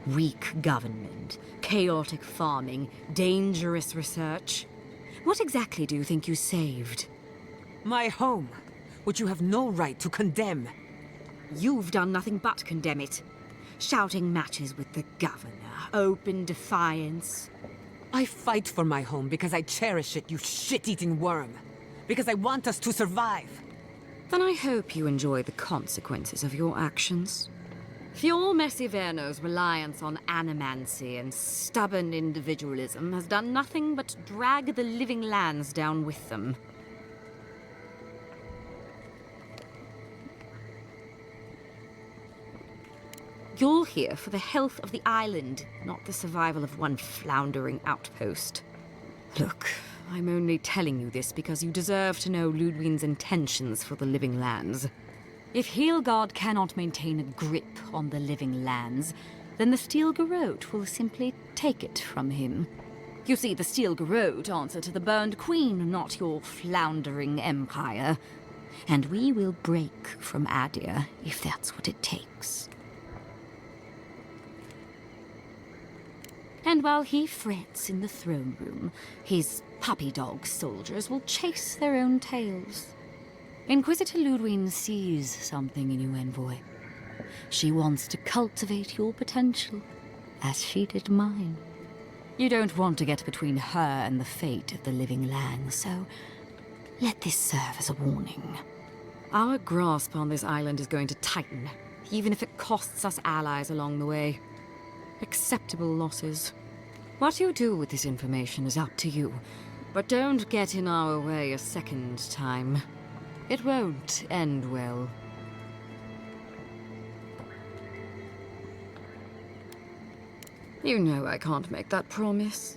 Weak government, chaotic farming, dangerous research. What exactly do you think you saved? My home, which you have no right to condemn. You've done nothing but condemn it. Shouting matches with the governor, open defiance. I fight for my home because I cherish it, you shit-eating worm. Because I want us to survive. Then I hope you enjoy the consequences of your actions. Fior Messiverno's reliance on animancy and stubborn individualism has done nothing but drag the living lands down with them. You're here for the health of the island, not the survival of one floundering outpost. Look, I'm only telling you this because you deserve to know Ludwig's intentions for the living lands. If Heelgard cannot maintain a grip on the living lands, then the Steel Garrote will simply take it from him. You see, the Steel Garrote answer to the Burned Queen, not your floundering empire. And we will break from Aedyr if that's what it takes. And while he frets in the throne room, his puppy dog soldiers will chase their own tails. Inquisitor Ludwig sees something in you, envoy. She wants to cultivate your potential, as she did mine. You don't want to get between her and the fate of the living land, so let this serve as a warning. Our grasp on this island is going to tighten, even if it costs us allies along the way. Acceptable losses. What you do with this information is up to you, but don't get in our way a second time. It won't end well. You know I can't make that promise.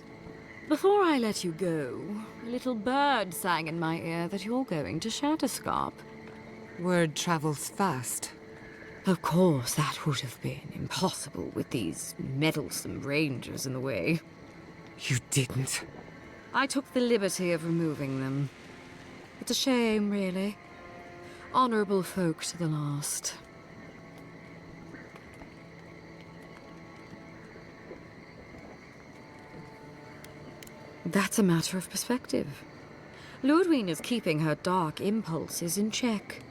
Before I let you go, a little bird sang in my ear that you're going to Shatterscarp. Word travels fast. Of course, that would have been impossible with these meddlesome rangers in the way. You didn't. I took the liberty of removing them. It's a shame, really. Honorable folk to the last. That's a matter of perspective. Ludwig is keeping her dark impulses in check.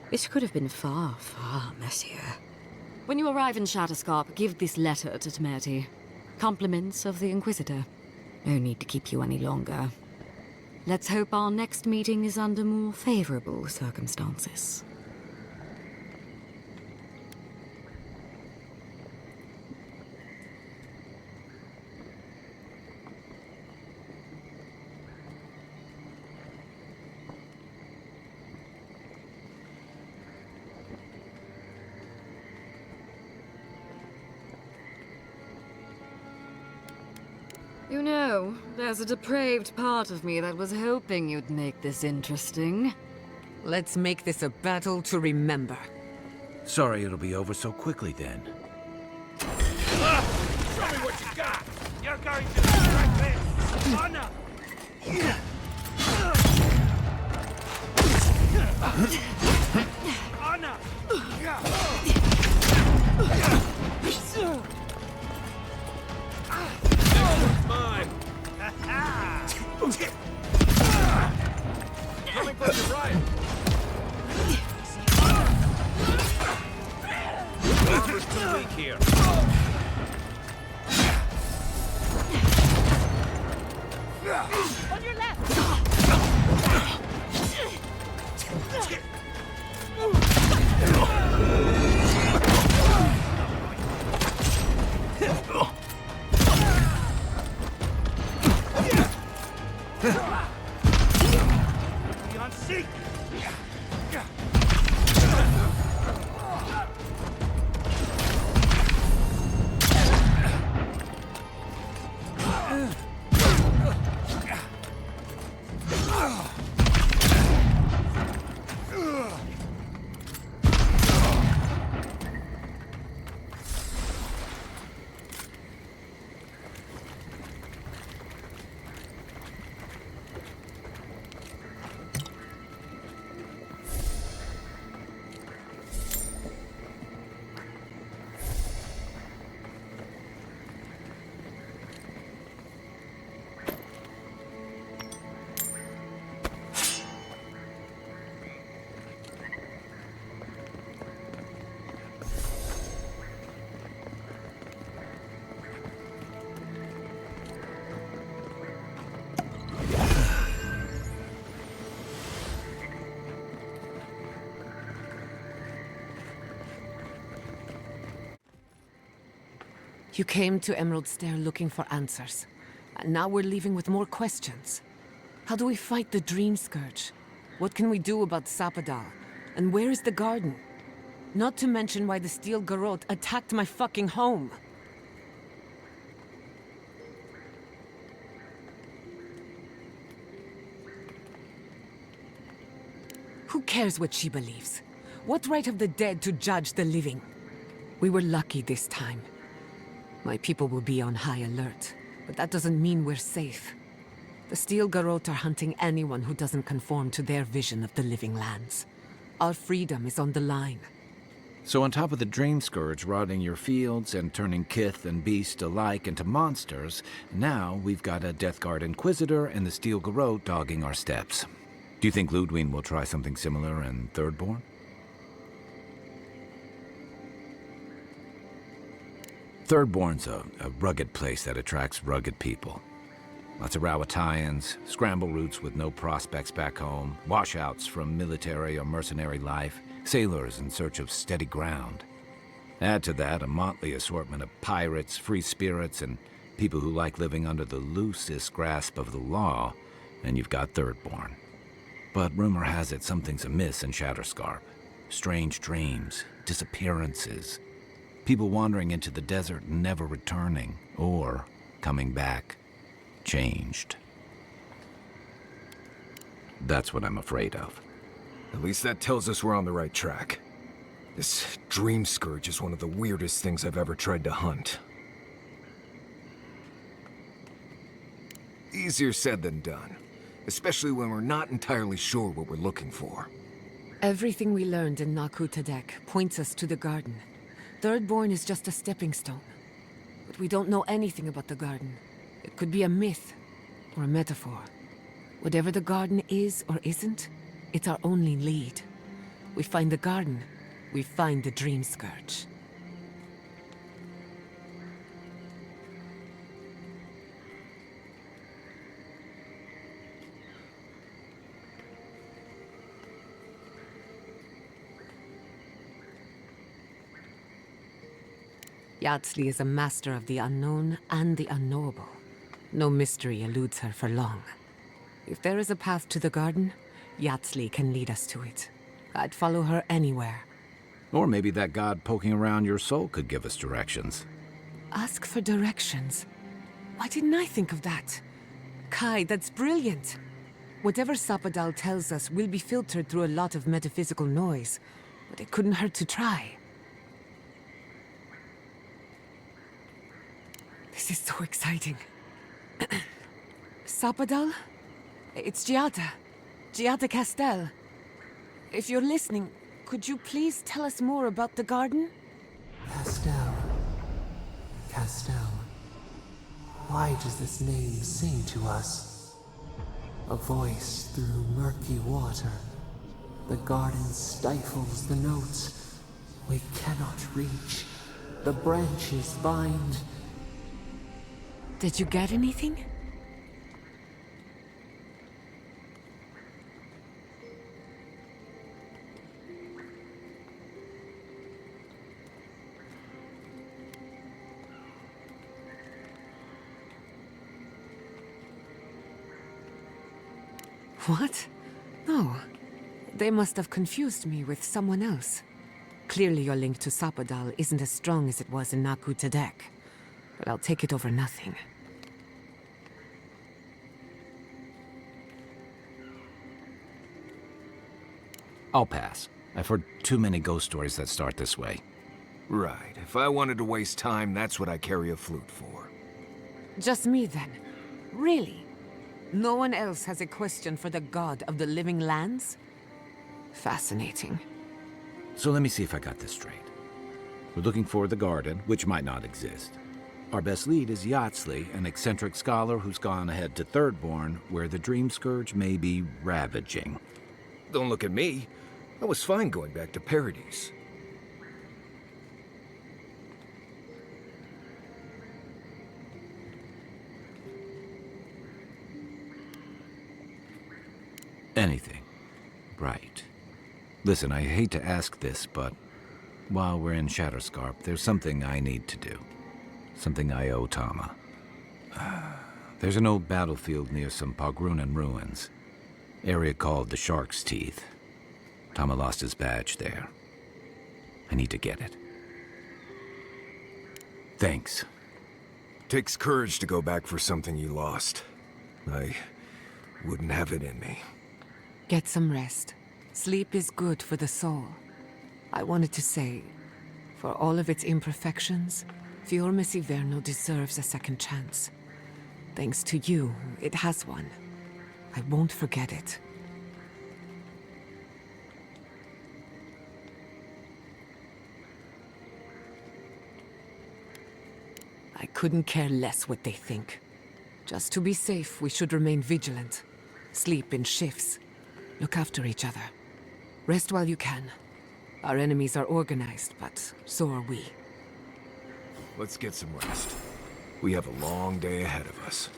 This could have been far, far messier. When you arrive in Shatterscarp, give this letter to Temerty. Compliments of the Inquisitor. No need to keep you any longer. Let's hope our next meeting is under more favorable circumstances. You know, there's a depraved part of me that was hoping you'd make this interesting. Let's make this a battle to remember. Sorry it'll be over so quickly then. Show me what you got! You're going to regret this! Honor! Anna! Mine! Coming from your right! Armor's too weak here. On your left! Beyond seek! You came to Emerald Stair looking for answers. And now we're leaving with more questions. How do we fight the Dream Scourge? What can we do about Sapadal? And where is the garden? Not to mention why the Steel Garrote attacked my fucking home. Who cares what she believes? What right have the dead to judge the living? We were lucky this time. My people will be on high alert, but that doesn't mean we're safe. The Steel Garrote are hunting anyone who doesn't conform to their vision of the living lands. Our freedom is on the line. So on top of the Dream Scourge rotting your fields and turning kith and beast alike into monsters, now we've got a Death Guard Inquisitor and the Steel Garrote dogging our steps. Do you think Ludwig will try something similar in Thirdborn? Thirdborn's a rugged place that attracts rugged people. Lots of Rawatayans, scramble routes with no prospects back home, washouts from military or mercenary life, sailors in search of steady ground. Add to that a motley assortment of pirates, free spirits, and people who like living under the loosest grasp of the law, and you've got Thirdborn. But rumor has it something's amiss in Shatterscarp. Strange dreams, disappearances. People wandering into the desert and never returning, or coming back, changed. That's what I'm afraid of. At least that tells us we're on the right track. This Dream Scourge is one of the weirdest things I've ever tried to hunt. Easier said than done, especially when we're not entirely sure what we're looking for. Everything we learned in Naku Tadek points us to the garden. Thirdborn is just a stepping stone. But we don't know anything about the garden. It could be a myth, or a metaphor. Whatever the garden is or isn't, it's our only lead. We find the garden, we find the Dream Scourge. Yardsley is a master of the unknown and the unknowable. No mystery eludes her for long. If there is a path to the garden, Yardsley can lead us to it. I'd follow her anywhere. Or maybe that god poking around your soul could give us directions. Ask for directions. Why didn't I think of that? Kai, that's brilliant. Whatever Sapadal tells us will be filtered through a lot of metaphysical noise, but it couldn't hurt to try. This is so exciting. Sapadal? It's Giada. Giada Castel. if you're listening, could you please tell us more about the garden? Castell. Castell. Why does this name sing to us? A voice through murky water. The garden stifles the notes. We cannot reach. The branches bind. Did you get anything? What? No. They must have confused me with someone else. Clearly your link to Sapadal isn't as strong as it was in Naku Tadek. But I'll take it over nothing. I'll pass. I've heard too many ghost stories that start this way. Right. If I wanted to waste time, that's what I carry a flute for. Just me then. Really? No one else has a question for the god of the living lands? Fascinating. So let me see if I got this straight. We're looking for the garden, which might not exist. Our best lead is Yatsley, an eccentric scholar who's gone ahead to Thirdborn, where the Dream Scourge may be ravaging. Don't look at me. I was fine going back to Paradise. Anything. Right. Listen, I hate to ask this, but while we're in Shatterscarp, there's something I need to do. Something I owe Tama. There's an old battlefield near some Pogrunan ruins. Area called the Shark's Teeth. Tama lost his badge there. I need to get it. Thanks. Takes courage to go back for something you lost. I wouldn't have it in me. Get some rest. Sleep is good for the soul. I wanted to say, for all of its imperfections, Fior Mesiverno deserves a second chance. Thanks to you, it has one. I won't forget it. I couldn't care less what they think. Just to be safe, we should remain vigilant. Sleep in shifts. Look after each other. Rest while you can. Our enemies are organized, but so are we. Let's get some rest. We have a long day ahead of us.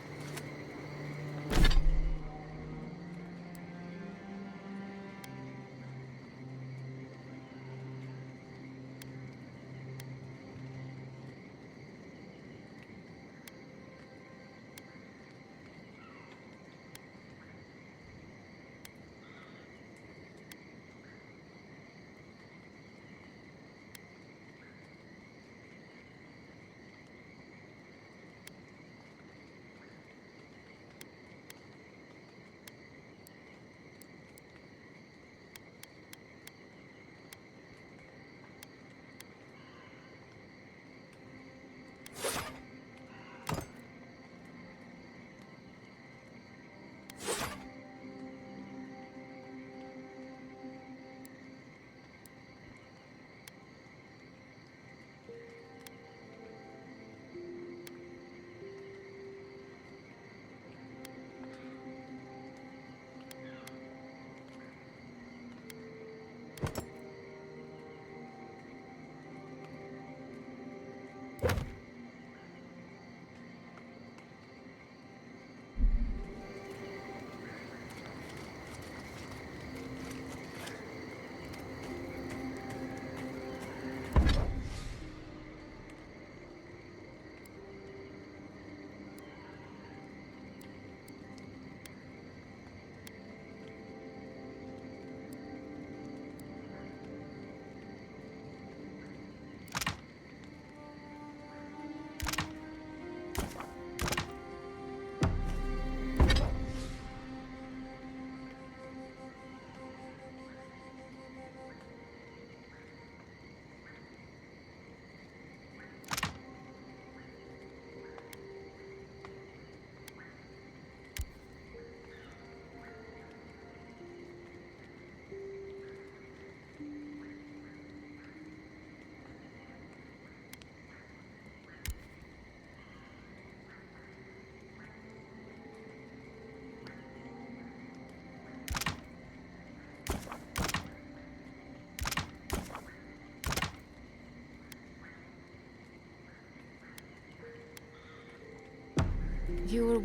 You were...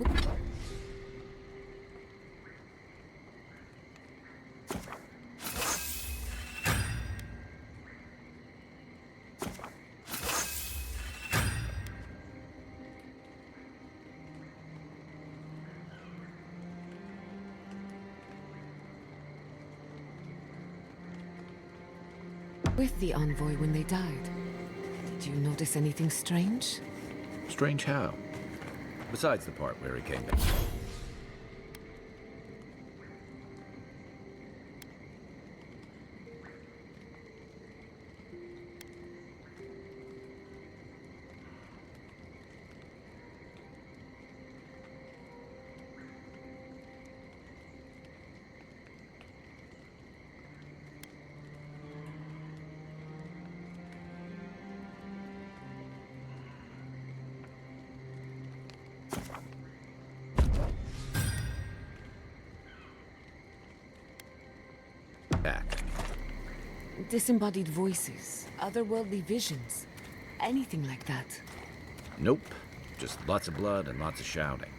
with the envoy when they died. Did you notice anything strange? Strange how? Besides the part where he came back. Back. Disembodied voices, otherworldly visions, anything like that. Nope. Just lots of blood and lots of shouting.